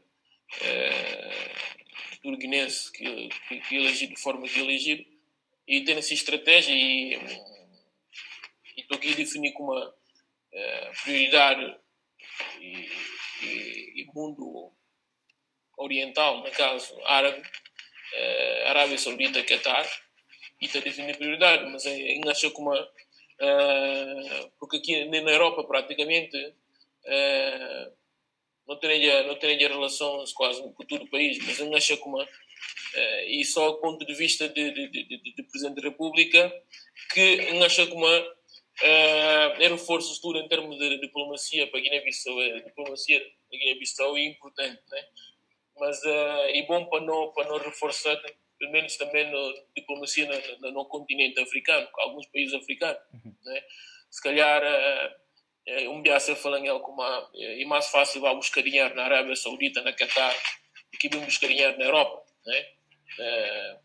guinense que elegido de forma que elegido e tem essa estratégia e estou aqui a definir como uma prioridade e mundo oriental, no caso árabe, Arábia Saudita, Qatar, e está a definir prioridade, mas ainda acho que porque aqui na Europa praticamente não teria relações quase com todo o país, mas ainda acho que e só do ponto de vista de Presidente da República que ainda acho que é reforço tudo em termos de diplomacia para Guiné-Bissau, diplomacia da Guiné-Bissau é importante, né? Mas é bom para não reforçar, pelo menos também na diplomacia no continente africano, com alguns países africanos. Né? Se calhar, um biaço falando como é mais fácil vai buscar dinheiro na Arábia Saudita, na Qatar, do que buscar dinheiro na Europa. Né?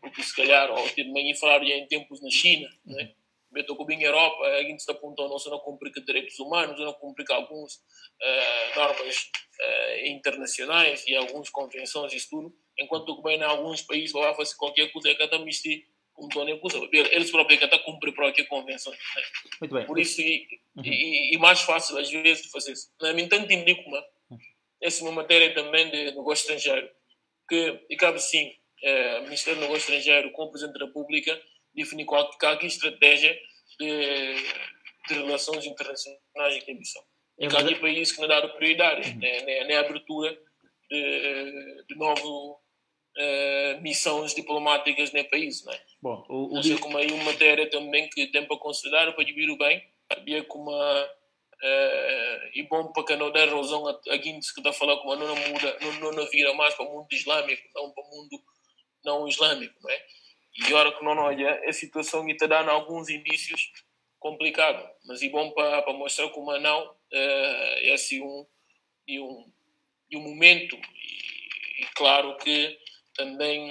Porque se calhar, ou também falar em tempos na China, né? Eu estou com a Europa, a gente está apontando não cumprir direitos humanos, não cumprir algumas normas internacionais e algumas convenções e isso tudo, enquanto que bem em alguns países vai fazer qualquer coisa é que está mistir um tono coisa. Eles próprios que estão a cumprir qualquer convenção. Né? Muito bem. Por isso, e mais fácil às vezes de fazer isso. No entanto, indico essa é uma matéria também de negócio estrangeiro, que cabe sim, o Ministério do Negócio Estrangeiro com o Presidente da República definir qual que é a estratégia de relações internacionais que missão. E que há países que não dão prioridade, nem a abertura de novas missões diplomáticas no país. Não é? Bom, acho que aí uma matéria também que tem para considerar, para dividir o bem, havia como e bom para que não der razão a Guinness que está a falar como não muda, não vira mais para o mundo islâmico, não para o mundo não islâmico, não é? E agora que não olha, a situação está dando alguns indícios complicados, mas é bom para mostrar como não é assim um momento, e claro que também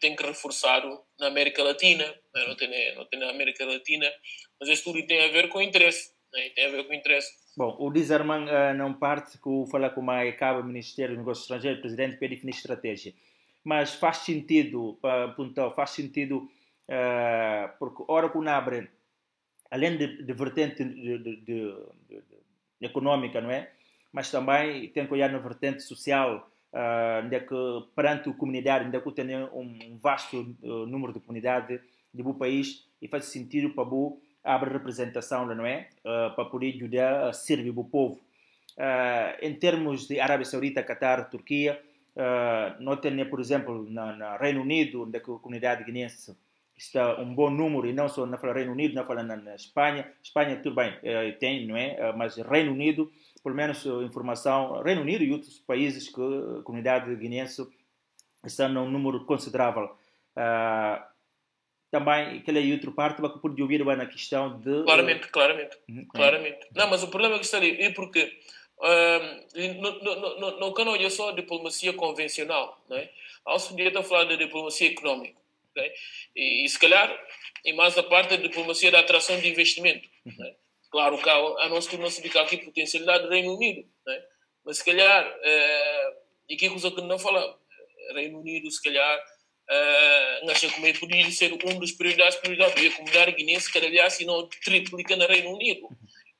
tem que reforçar na América Latina, não tem na América Latina, mas isso tudo tem a ver com interesse, né? Tem a ver com interesse. Bom, o Disarman não parte que fala com a acaba o Ministério dos Negócios Estrangeiros, o Presidente, para definir estratégia. Mas faz sentido, faz sentido, porque a hora que o abre, além de vertente econômica, não é? Mas também tem que olhar na vertente social, onde que perante a comunidade, onde que tem um vasto número de comunidade do país e faz sentido para abrir representação, não é? Para poder ajudar a servir o povo. Em termos de Arábia Saudita, Catar, Turquia, nós temos, por exemplo, no Reino Unido, onde a comunidade guinense está um bom número, e não só na Reino Unido, não fala na Espanha. Espanha, tudo bem, tem, não é? Mas Reino Unido, pelo menos informação, Reino Unido e outros países que a comunidade guinense está num número considerável. Também, aquela é outra parte, vai poder ouvir na questão de... Claramente. Não, mas o problema é que está ali, é porque não é só a diplomacia convencional, não é? Ao se podia falar de diplomacia económica, okay? E se calhar, e mais a parte da diplomacia da atração de investimento, não é? Claro que a nós não se fica aqui potencialidade do Reino Unido, não é? Mas se calhar, e que coisa que não fala, Reino Unido, se calhar, acho que poderia ser um dos prioridades, porque a comunidade guinense cada vez se não triplica no Reino Unido.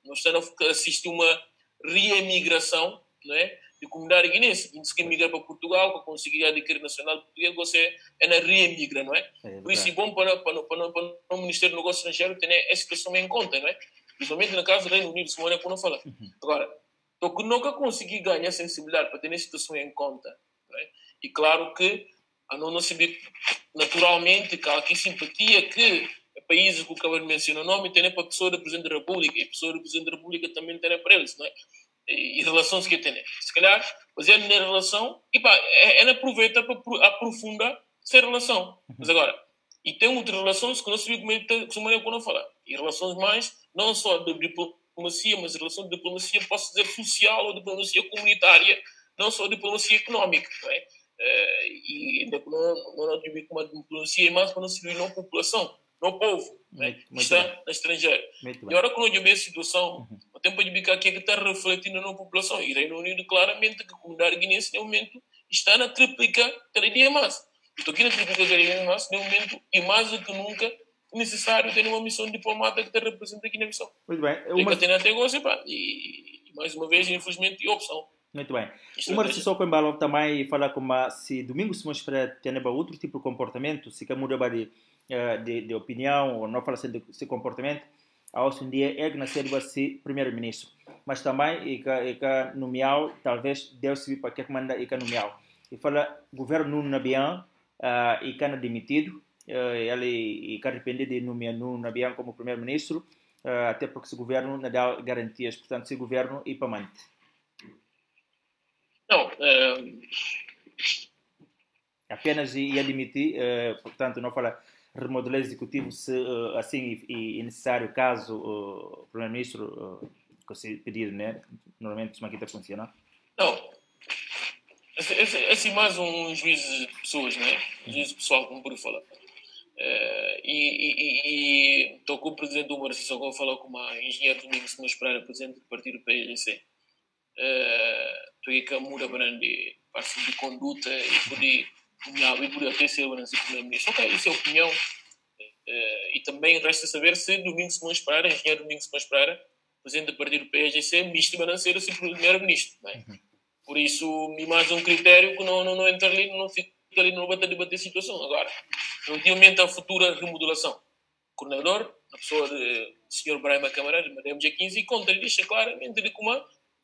Nós estamos a assistir uma reemigração, não é? De comunidade guinense. Quem se emigra para Portugal, para conseguir adquirir nacional português, você é na reemigra, não é? Por isso é bom para o Ministério do Negócio Estrangeiro ter essa situação em conta, não é? Principalmente no caso do Reino Unido, se não não fala. Agora, eu nunca consegui ganhar sensibilidade para ter essa situação em conta, não é? E claro que não se vê naturalmente que há aqui simpatia que países que o Cabo menciona o nome tem para a pessoa do Presidente da República, e a pessoa do Presidente da República também tem para eles, não é? E relações que tem. Se calhar, fazer na relação, e pá, ela aproveita para aprofundar essa relação. Mas agora, e tem outras relações que não se vê como é que eu não falar. E relações mais, não só de diplomacia, mas relações de diplomacia, posso dizer, social ou diplomacia comunitária, não só diplomacia económica, não é? E não digo como a diplomacia é mais para não servir na população, no povo, que está no estrangeiro. E agora, quando eu vejo a situação, o tempo de bicar aqui é que está refletindo na população. E Reino Unido, claramente, que a comunidade guinense, no momento, está na triplica cada dia mais. Estou aqui na triplica cada dia mais, no momento, e mais do que nunca, é necessário ter uma missão diplomática que te representa aqui na missão. Muito bem. Tem que ter até agora, e mais uma vez, infelizmente, é opção. Muito bem. Uma decisão que eu também fala como se domingo se mostra ter outro tipo de comportamento, se quer mudar de opinião ou não fala de comportamento, hoje em dia é que nascer vai ser primeiro-ministro. Mas também é que nomear, talvez Deus se vir para que manda é que nomear. E fala governo Nuno Nabian e que não demitido, ele que arrepende de nomear Nuno Nabian como primeiro-ministro, até porque esse governo não dá garantias, portanto, esse governo é para manter. Não, apenas ia demitir, portanto, não fala remodelar executivo se assim é necessário, caso o primeiro-ministro pedir, né? Normalmente isso aqui está funcionando. Não, esse mais um juízo de pessoas, né? Um juízo pessoal, como por falar. E estou com o presidente do Marcelo, que eu falo com o engenheiro Domingos Simões Pereira, presidente do partido PLC. Estou aqui a muda grande parte de conduta e poder até ser o primeiro-ministro. Ok, isso é a opinião. E também resta saber se Domingos Simões Pereira, engenheiro Domingos Simões Pereira, presidente do partido PSGC, ministro vai ser o primeiro-ministro. Né? Por isso, mais um critério que não entra ali, não fica ali, não vai debater a situação. Agora, relativamente à futura remodelação, coordenador, a pessoa do Sr. Brahima Câmara, de MG15, e conta e diz claramente de como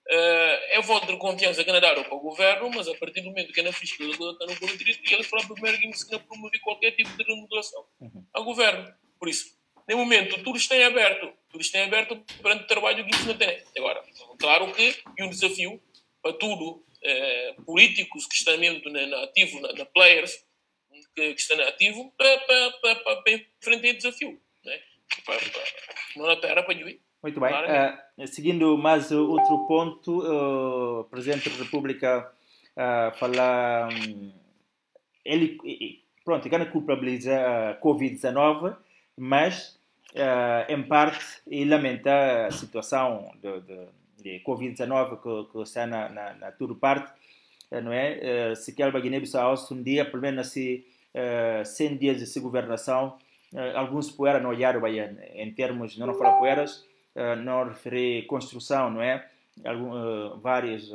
é voto de confiança que não dá para o governo, mas a partir do momento que é na fiscal que não pode direito, e ele próprio primeiro que não promover qualquer tipo de remodelação ao governo. Por isso, no momento, tudo está em aberto perante o trabalho que isso não tem. Agora, claro que é um desafio para tudo, políticos que estão mesmo na ativo, na players, que estão na ativo, para enfrentar o desafio. Né? Não é terra para ir. Muito bem. Seguindo mais outro ponto, o Presidente da República fala... ele, pronto, ele culpabiliza a Covid-19, mas, em parte, ele lamenta a situação de Covid-19 que está na toda parte, não é? Se quer a Guiné-Bissau, um dia, pelo menos, 100 dias de governação, alguns poeira não olharam em termos, não falar poeiras, não referir construção, não é? Várias,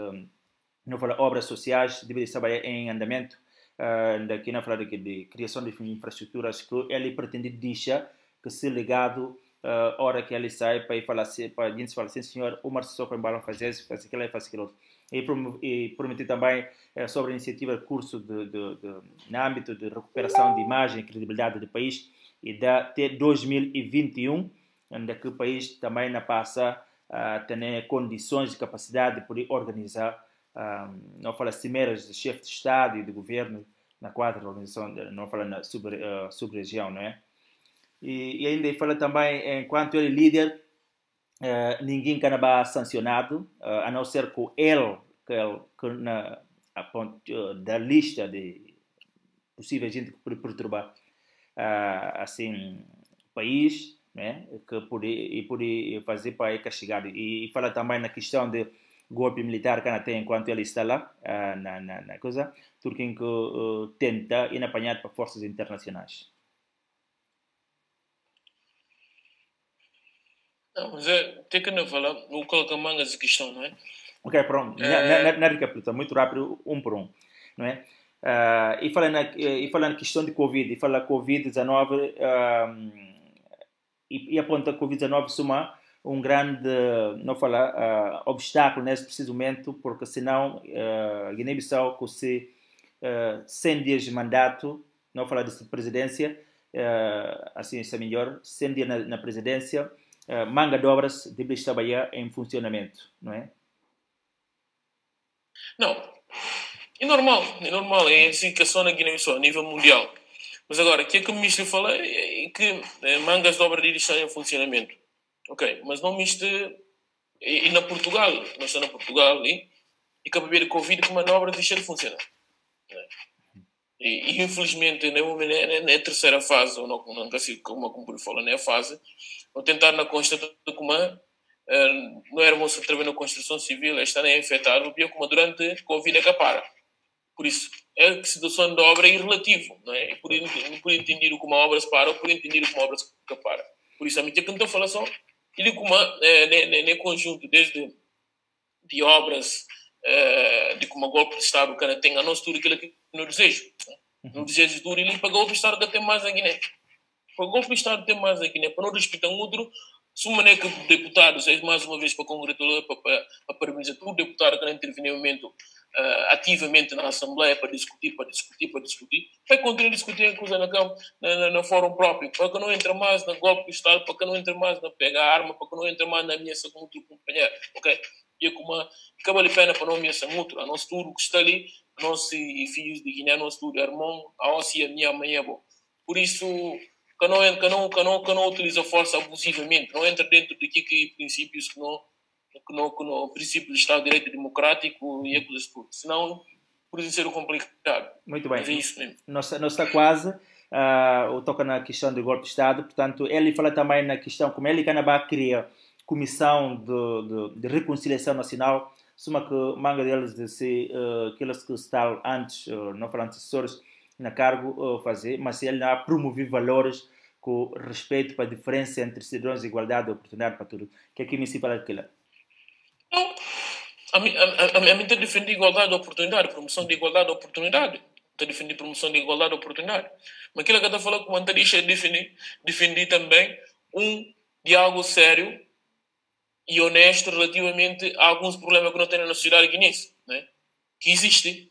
não falar obras sociais, devem estar em andamento, daqui não falar de criação de infraestruturas que ele pretende deixar que se ligado hora que ele sai para ir falar para a gente falar assim, senhor, o Marcelo para embora fazer aquilo, faz aquilo. E prometi também sobre a iniciativa de curso no âmbito de recuperação de imagem e credibilidade do país e até 2021, onde que o país também não passa a ter condições de capacidade de poder organizar, não fala cimeiras de chefe de Estado e de governo na quadra da organização, não fala na sub-região, não é? E ainda fala também, enquanto ele é líder, ninguém can ser sancionado, a não ser que ele da lista de possíveis gente que pode perturbar assim país, né, que pode fazer para ir castigado. E fala também na questão de golpe militar que tem enquanto ele está lá na coisa, Turquia que tenta ir apanhado para forças internacionais. Não, mas tem que não falar, vou colocar mangas de questão, não é? Ok, pronto. Na recapitulação, muito rápido, um por um, não é? E falando na questão de Covid, e fala Covid-19, e aponta Covid-19 suma um grande, não falar, obstáculo nesse preciso momento, porque senão Guiné-Bissau, com 100 dias de mandato, não falar de presidência, assim está melhor, 100 dias na presidência, manga de obras deve estar em funcionamento, não é? Não, é normal, é assim que a zona Guiné-Bissau a nível mundial. Mas agora, o que é que o ministro fala é que mangas de obra estão em funcionamento. Ok, mas não misture. E na Portugal, nós estamos na Portugal, e que a beber Covid que manobra deixa de funcionar. E infelizmente, na terceira fase, ou não consigo, como o fala, não é a fase, vou tentar na constatação de como não era moça através da construção civil, está nem afetado, o como durante a Covid é que para. Por isso, a situação da obra é irrelativo, não é? Por entender como a obra se para, ou por entender como a obra se para. Por isso, a minha que não estou falando só, ele como ne conjunto desde de obras de como a golpe de Estado que tem a nosso tudo aquilo que no desejo. No desejo duro, ele pagou o Estado que tem mais a Guiné. Pagou o Estado tem mais a Guiné. Para não respeitar um outro, se uma que deputados, mais uma vez para congratular, para parabenizar todo deputado que não interveniu no momento ativamente na Assembleia para discutir, vai continuar a discutir a coisa no fórum próprio, para que não entre mais no golpe do Estado, para que não entre mais na pegar a arma, para que não entre mais na ameaça com outro companheiro, ok? E como acaba de pena para não ameaçar outro, a nosso tudo que está ali, a nossos filhos de Guiné, a nosso tudo irmão, a nossa e a minha mãe é bom. Por isso, que não utiliza força abusivamente, não entra dentro de que princípios que no princípio do Estado de Direito Democrático e coisas tudo. Senão, por isso ser complicado. Muito bem. Mas é isso mesmo. Nós está quase, toca na questão do golpe de Estado, portanto, ele fala também na questão, como ele canaba cria comissão de reconciliação nacional, suma que manga deles de ser aqueles que estão antes, não falam antecessores, na cargo fazer, mas ele não promover valores com respeito para a diferença entre cidadãos e igualdade de oportunidade para tudo. Que aqui me se fala daquilo. Não, a mim defende igualdade de oportunidade, promoção de igualdade de oportunidade. está a defender a promoção da igualdade de oportunidade. Mas aquilo que está a falar como está a defender também um diálogo sério e honesto relativamente a alguns problemas que não tem na sociedade guinense, né? Que existem,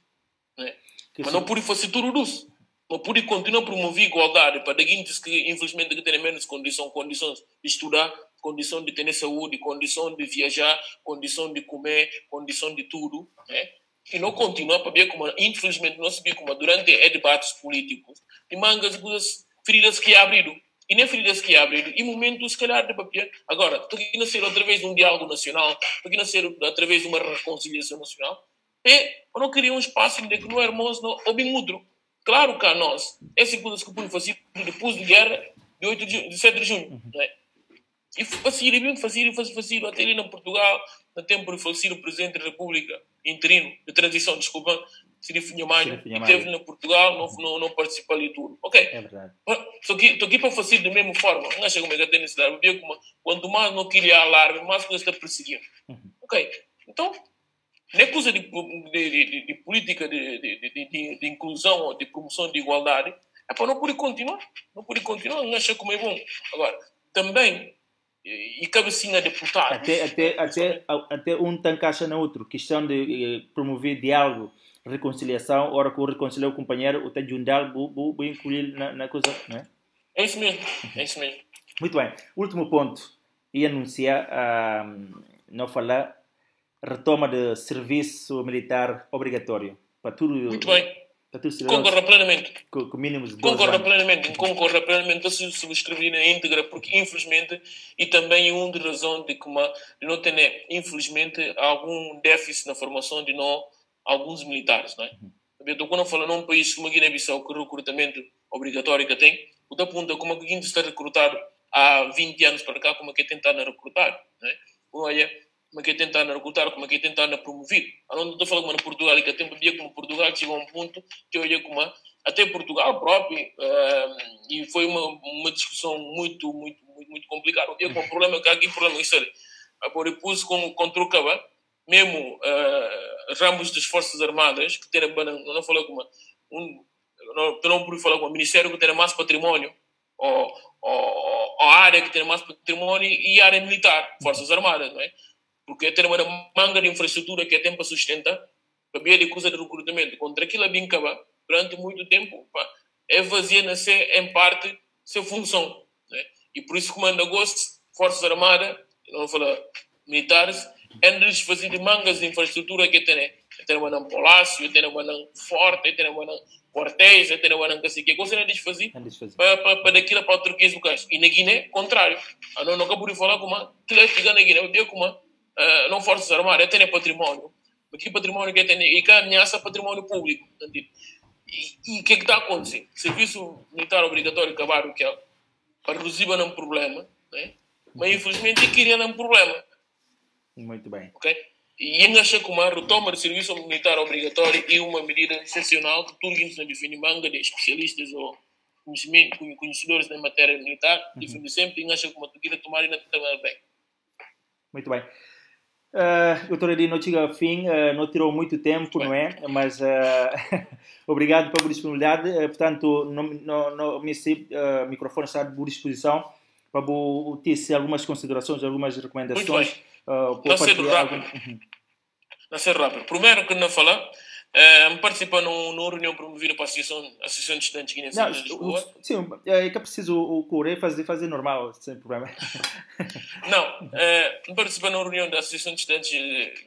né? Mas não pode fazer tudo isso. Não pode continuar a promover igualdade para alguém diz que infelizmente que tem menos condições de estudar, condição de ter saúde, condição de viajar, condição de comer, condição de tudo, né? E não continua para ver como, infelizmente, não se vê como durante debates políticos, de mangas de coisas, feridas que abriram. E nem feridas que abriram, e momentos, se calhar, de papel. Agora, estou aqui a nascer através de um diálogo nacional, estou aqui a nascer através de uma reconciliação nacional, eu não queria um espaço de que não é hermoso, não, ou bem mudro. Claro que a nós, essas coisas que podem fazer depois de guerra, de 7 de junho, não é? E fazer, até ali na Portugal, no tempo de falecido Presidente da República, interino, de transição, desculpa, Sirif Nhamanho, que esteve na Portugal, não participou ali tudo. Ok? É verdade. Estou aqui para fazer da mesma forma. Não acha como é que tem necessidade. Quanto mais não queria alarme, mais coisa está perseguindo. Ok? Então, não é coisa de política de inclusão ou de promoção de igualdade. É para não poder continuar. Não poder continuar. Não acha como é bom. Agora, também, e cabe sim a deputados. Até um encaixa no outro. Questão de promover diálogo, reconciliação. Ora que eu reconciliar o companheiro, o tem de um diálogo, vou incluir na coisa, não é? É isso mesmo. É isso mesmo. Muito bem. Último ponto. E anunciar, não falar, retoma de serviço militar obrigatório. Para tudo. Muito bem. Concordo plenamente. Com mínimos de Concordo plenamente. Eu subscrevi na íntegra, porque infelizmente, e também uma de razão de não ter, infelizmente, algum déficit na formação de alguns militares, não é? Então, quando eu falo num país como a Guiné-Bissau, que o recrutamento obrigatório que tem, o da ponta como a Guiné está recrutado há 20 anos para cá, como é que é tentado recrutar, não é? Olha, como é que é tentado recrutar, como é que é tentado promover. Eu não estou falando como na Portugal, que tem dia como Portugal chegou a um ponto que eu olhei como até Portugal próprio, e foi uma discussão muito complicada. Eu com o problema que aqui, o problema é isso. Depois, contra o Caba, mesmo ramos das Forças Armadas, que tem não falou como não por falar com o Ministério que tem mais património, ou a área que tem mais património e a área militar, Forças Armadas, não é? Porque tem uma manga de infraestrutura que é tempo para sustentar, para ver de coisa de recrutamento. Contra aquilo a Bincaba, durante muito tempo, é vazia em parte, sem função. Né? E por isso, como anda gosto, Forças Armadas, não vou falar militares, eles fazem de mangas de infraestrutura que tem. Tem uma palácio, tem uma forte, tem uma quartéis, tem uma coisa que coisa eles fazem para daquilo para o turquês do caso. E na Guiné, contrário. Eu não acabo de falar como aquilo é que na Guiné, eu digo como não Forças Armadas, tem património. Que património que tem? E que ameaça património público. E o que está acontecendo? Serviço militar obrigatório acabaram que é para reduzir um problema, né? Mas infelizmente queria um problema. Muito bem. Okay? E ainda acha que uma retoma de serviço militar obrigatório é uma medida excepcional que tudo isso define manga de especialistas ou conhecedores da matéria militar, defende sempre e acha que uma queria tomar e não está bem. Muito bem. Doutor Edi, não chega ao fim, não tirou muito tempo, não é? Mas obrigado pela disponibilidade. Portanto, o microfone está à boa disposição para ter algumas considerações, algumas recomendações. Não ser rápido. Primeiro que não falar, participa numa reunião promovida para a Associação de Estudantes Guineenses de Lisboa. Sim, é que é preciso o correr fazer normal, sem problema. Não, participa numa reunião da Associação de Estudantes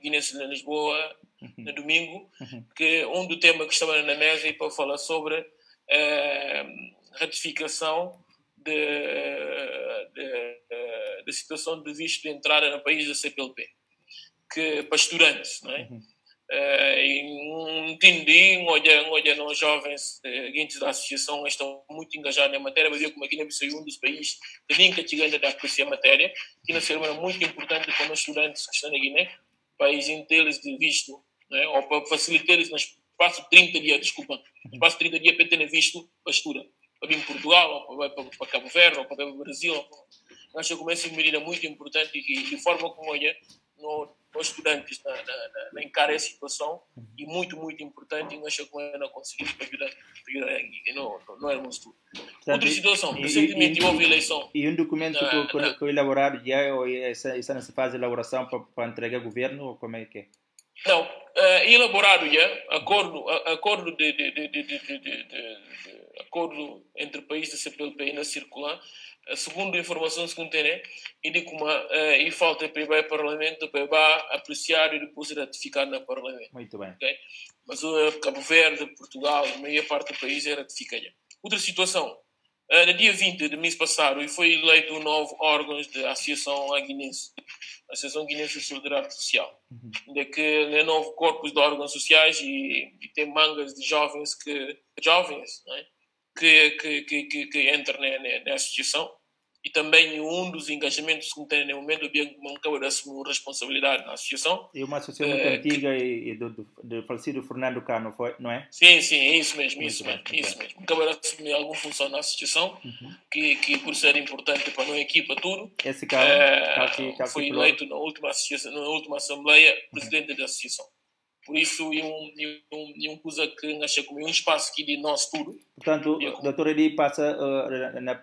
Guineenses de Lisboa, no domingo, que um dos temas que estava na mesa é para falar sobre ratificação da situação de visto de entrada no país da CPLP, que para estudantes, não é? Entendi, olha, nós jovens da associação estão muito engajados na matéria, mas eu como aqui na Bissau um dos países que nunca chegando a apreciar a matéria, que na semana muito importante para os estudantes que estão na Guiné, para eles de visto, né? Ou para facilitar eles no espaço de 30 dias, desculpa, espaço de 30 dias para ter visto para estudar. Para vir para Portugal, ou para Cabo Verde, ou para o Brasil. Acho que essa medida muito importante e de forma como olha, nos estudantes na encarar a situação e muito importante, e nós não conseguimos ajudar não éramos tudo. Outra situação, recentemente houve eleição. E um documento que é elaborado já, ou está nessa fase de elaboração para entregar ao governo, ou como é que é? Não, elaborado já, acordo entre países da CPLP ainda circular. Segundo informações que tem, ele e falta para o Parlamento para apreciar e depois ratificar no Parlamento. Muito bem. Okay? Mas Cabo Verde, Portugal, a maior parte do país ratifica. Outra situação, no dia 20 do mês passado, foi eleito um novo órgão da Associação Guinense, a Associação Guinense de Solidariedade Social, onde que é novo corpo de órgãos sociais e tem mangas de jovens né, que entram na associação. E também um dos engajamentos que tem no momento é acaba de assumir responsabilidade na associação. É uma associação muito antiga e do falecido Fernando Cano, não é? Sim, é isso mesmo. Acaba de assumir alguma função na associação, que por ser importante para a equipa tudo. Esse cara foi eleito na última assembleia presidente da associação. Por isso, é coisa que acha como um espaço aqui de nós tudo. Portanto, o Dr. Edi passa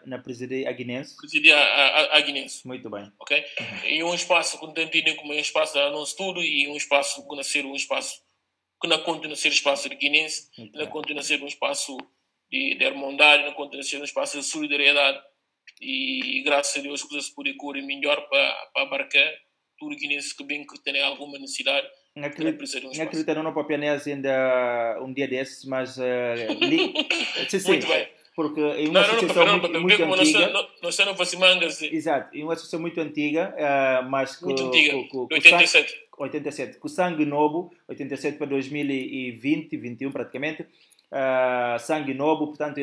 na presidir a Guinense? Presidir a Guinense. Muito bem. Ok? E um espaço que tem como um espaço de nós tudo e um espaço que nascer um espaço que não continua a ser espaço de Guinense, não continua a ser um espaço de irmandade, não continua a ser um espaço de solidariedade. E graças a Deus, as coisas podem correr melhor para abarcar tudo Guinense que bem que tem alguma necessidade. Não acredito no Papianese ainda um dia desses, mas sim, muito bem. Porque é uma associação muito antiga. Nós não fazemos mangas. Exato, é uma associação muito antiga, mas que... Muito antiga, 87. 87, com sangue novo, 87 para 2020, 2021 praticamente, sangue novo, portanto,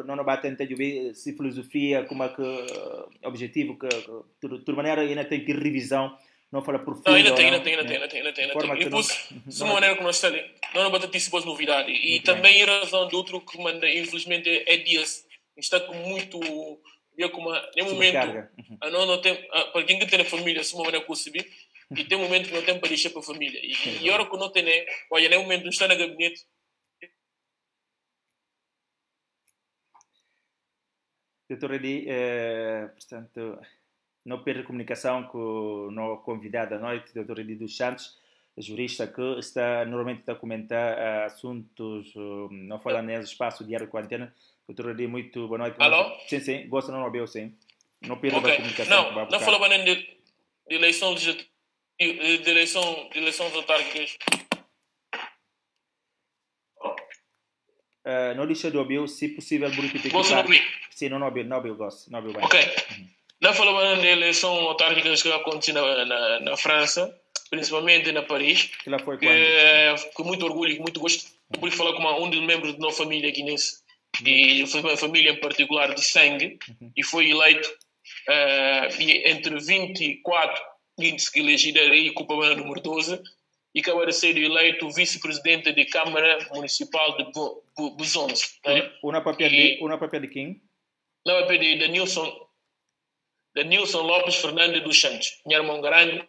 não vai tentar ver se filosofia, como é que objetivo, que de maneira ainda tem que revisão. Não fala por fora. Ainda tem. E depois, de uma maneira que nós estamos, não vamos ter tipo novidade. E também a razão de outro que manda, infelizmente, é dias. Está com muito. Nem momento. Não tem, para quem tem família, se uma maneira que eu subi, e tem um momento que não tem para deixar para a família. E a hora que não tem, olha, nem momento, não está no gabinete. Doutor Edi, portanto. Não perder comunicação com o nosso convidado da noite, Dr. Edi dos Santos, jurista que normalmente está a comentar assuntos, não falando nesse espaço diário de quarentena. Dr. Edi, muito boa noite. Alô? Sim, gosto não ouvir, sim. Não perder a comunicação. Não falava nem de eleições de eleições autárquicas. Não deixa de ouvir, se possível, buriti. Gosto de ouvir? Sim, não ouvir, gosto. Não ouvir bem. Ok. Não falava de eleição autárquica que aconteceu na França, principalmente na Paris. Que lá foi com muito orgulho e muito gosto. Por falar com um dos membros da nossa família guinense, e foi uma família em particular de sangue, e foi eleito entre 24 que elegeram aí com o Pabana número 12, e acabou de ser eleito vice-presidente da Câmara Municipal de Besançon. Uma papel de quem? Não, papel de Nilson Lopes Fernandes dos Santos, minha irmã grande,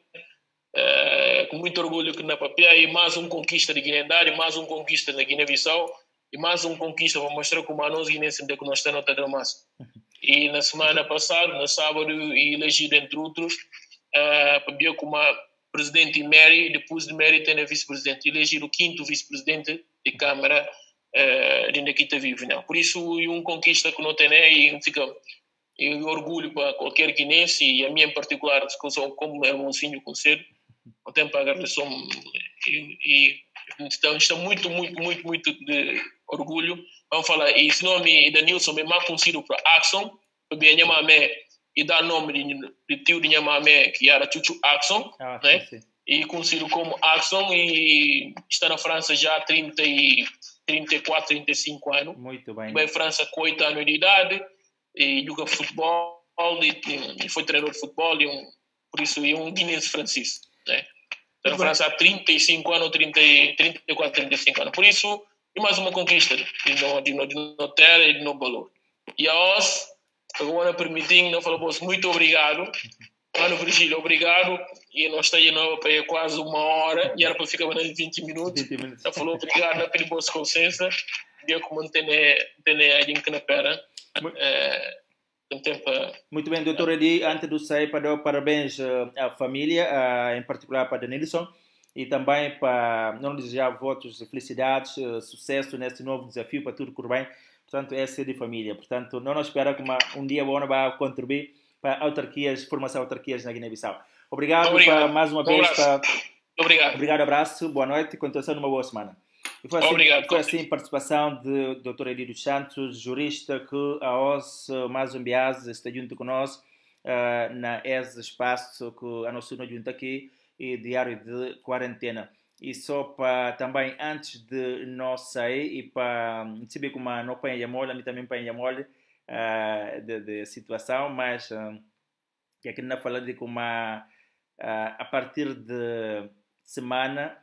com muito orgulho que na papel, e mais uma conquista de Guiné-Ndari, mais uma conquista na Guiné-Bissau, e mais uma conquista para mostrar como a nós guinenses que nós temos notado mais. E na semana passada, no sábado, elegido entre outros, para ver como a presidente Mary, depois de Mary tem a vice-presidente, elegido o quinto vice-presidente de Câmara de Naquita Vive. Por isso, é uma conquista que não tem, e fica... E orgulho para qualquer guinense, e a mim em particular, que eu sou como irmãozinho conselho, não tenho para agradecer. Então, está muito de orgulho. Vamos falar, e esse nome da Nilson é mais conhecido para Axon, porque Nhamamé, e dá nome de tio de Nhamamé, que era Chuchu Axon, né? Sim. E conhecido como Axon, e está na França já há 34, 35 anos. Muito bem. Vai à França com 8 anos de idade. E joga futebol, e foi treinador de futebol, por isso é um guinense francês. Né? Está na França há 35 anos, 34, 35 anos. Por isso, é mais uma conquista de no terra e de no valor. E a nós, agora permitindo, não falo, muito obrigado. Mano Virgílio, obrigado. e nós estamos para quase 1 hora e era para ficar nos 20 minutos. 20 minutos. Ela falou obrigado pela vossa consciência. Eu como tenho alguém que na pera. Muito bem, doutor Edi, antes de sair, para dar parabéns à família, em particular para Denilson, e também para não desejar votos de felicidades, sucesso nesse novo desafio, para tudo correr bem. Portanto, é ser de família. Portanto, não nos espera que um dia o ONU vai contribuir para autarquias, formação de autarquias na Guiné-Bissau. Obrigado mais uma vez. Obrigado. Obrigado, abraço, boa noite e continuação de uma boa semana. E foi assim a participação de Dr. Edi dos Santos, jurista, que a OS mais um biase está junto conosco na esse espaço que a nossa junta aqui e diário de quarentena. E só para também, antes de nós sair e para saber como não põe a mole, a mim também põe a mole de situação, mas que aqui não fala de como a partir de semana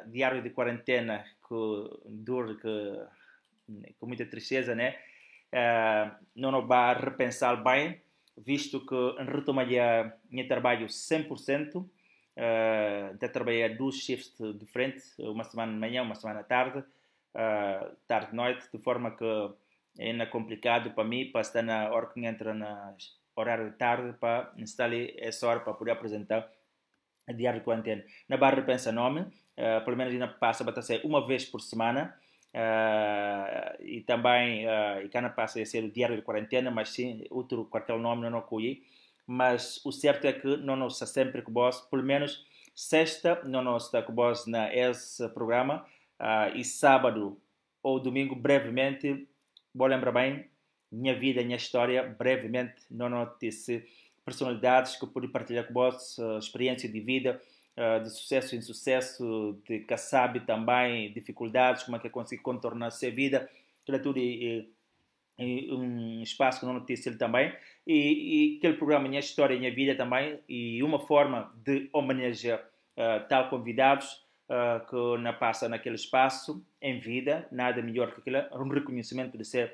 diário de quarentena que dura com muita tristeza, né? Não vai repensar bem, visto que retomaria meu trabalho 100%, de trabalhar 2 shifts diferentes, uma semana de manhã, uma semana à tarde, tarde e noite, de forma que é complicado para mim, para estar na hora que entra na horário de tarde, para estar ali essa hora para poder apresentar a diário de quarentena. Na barra pensa nome, pelo menos ainda passa a ser uma vez por semana, e também e cá não passa a ser o diário de quarentena, mas sim outro quartel nome não acolhi. Mas o certo é que não está sempre com vós, pelo menos sexta não está com vós nesse programa, e sábado ou domingo, brevemente, vou lembrar bem, minha vida, minha história, brevemente, não disse personalidades que pude partilhar com vós, experiência de vida, de sucesso em sucesso, de que sabe também dificuldades, como é que consegui contornar a sua vida, aquilo tudo e um espaço que não notícia ele também, e aquele programa Minha História, Minha Vida também, e uma forma de homenagear tal convidados que não passa naquele espaço em vida, nada melhor que aquilo, um reconhecimento de seu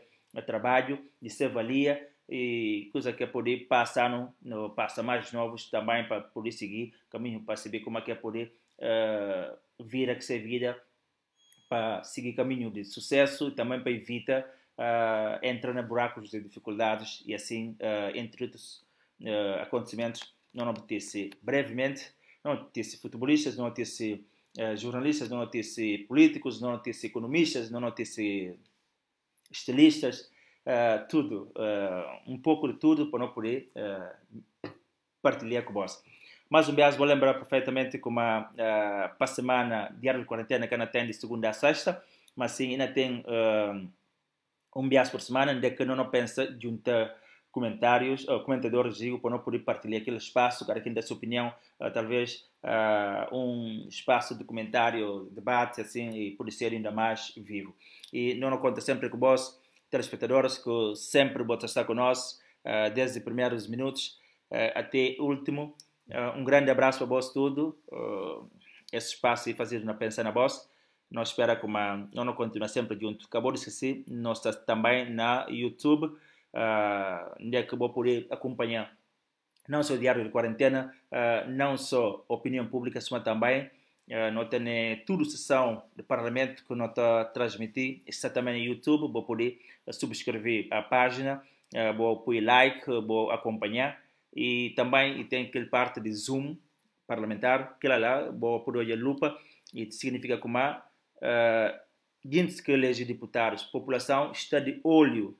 trabalho, de sua valia, e coisa que é poder passar no passa mais novos também para poder seguir caminho, para saber como é que é poder vir a ser vida, para seguir caminho de sucesso e também para evitar entrar em buracos de dificuldades e assim, entre outros acontecimentos, não obter-se brevemente, não obter-se futebolistas, não obter-se jornalistas, não obter-se políticos, não obter-se economistas, não obter-se estilistas, tudo, um pouco de tudo para não poder partilhar com vós. Mais um vez, vou lembrar perfeitamente como para a semana diário de quarentena que não tem de segunda a sexta, mas sim, ainda tem um viagem por semana, onde que não pensa juntar comentadores, digo, para não poder partilhar aquele espaço, cada quem dá sua opinião, talvez um espaço de comentário, debate, assim, e poder ser ainda mais vivo. E não conta sempre com vós, telespectadores, que sempre vão estar conosco, desde os primeiros minutos até o último. Um grande abraço para vós tudo, esse espaço e fazer uma pensão na vós. Nós esperamos que não continua sempre junto. Acabou de esquecer, nós estamos também na YouTube, onde é que vou poder acompanhar não só o Diário de Quarentena, não só opinião pública, mas também nós temos tudo sessão do Parlamento que nós está transmitir, está também no YouTube, vou poder subscrever a página, vou pôr like, vou acompanhar, e também tem aquela parte de Zoom parlamentar, que lá vou poder olhar lupa, e significa que gente que elege deputados, a população está de olho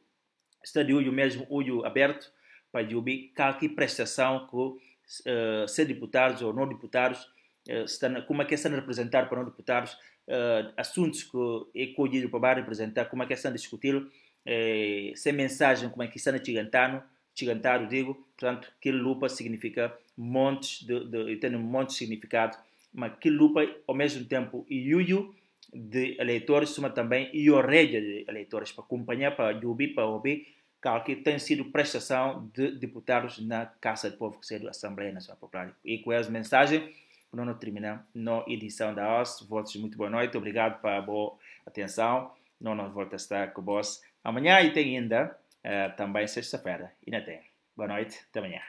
mesmo, olho aberto, para ver qualquer prestação que ser deputados ou não deputados, como é que estão a representar para não deputados, assuntos que é colhido para representar, como é que estão a discutir, sem mensagem, como é que estão a chigantado, digo, portanto, que lupa significa tem um monte de significado, mas que lupa, ao mesmo tempo, de eleitores, mas também e a rede de eleitores para acompanhar, para ouvir que tem sido prestação de deputados na Casa do Povo, que é a Assembleia Nacional Popular. E com essa mensagem, nós terminamos na edição da OS. Votos muito boa noite, obrigado pela boa atenção. Nós voltamos a estar com vós amanhã e tem ainda também sexta-feira. E não tem. Boa noite, até amanhã.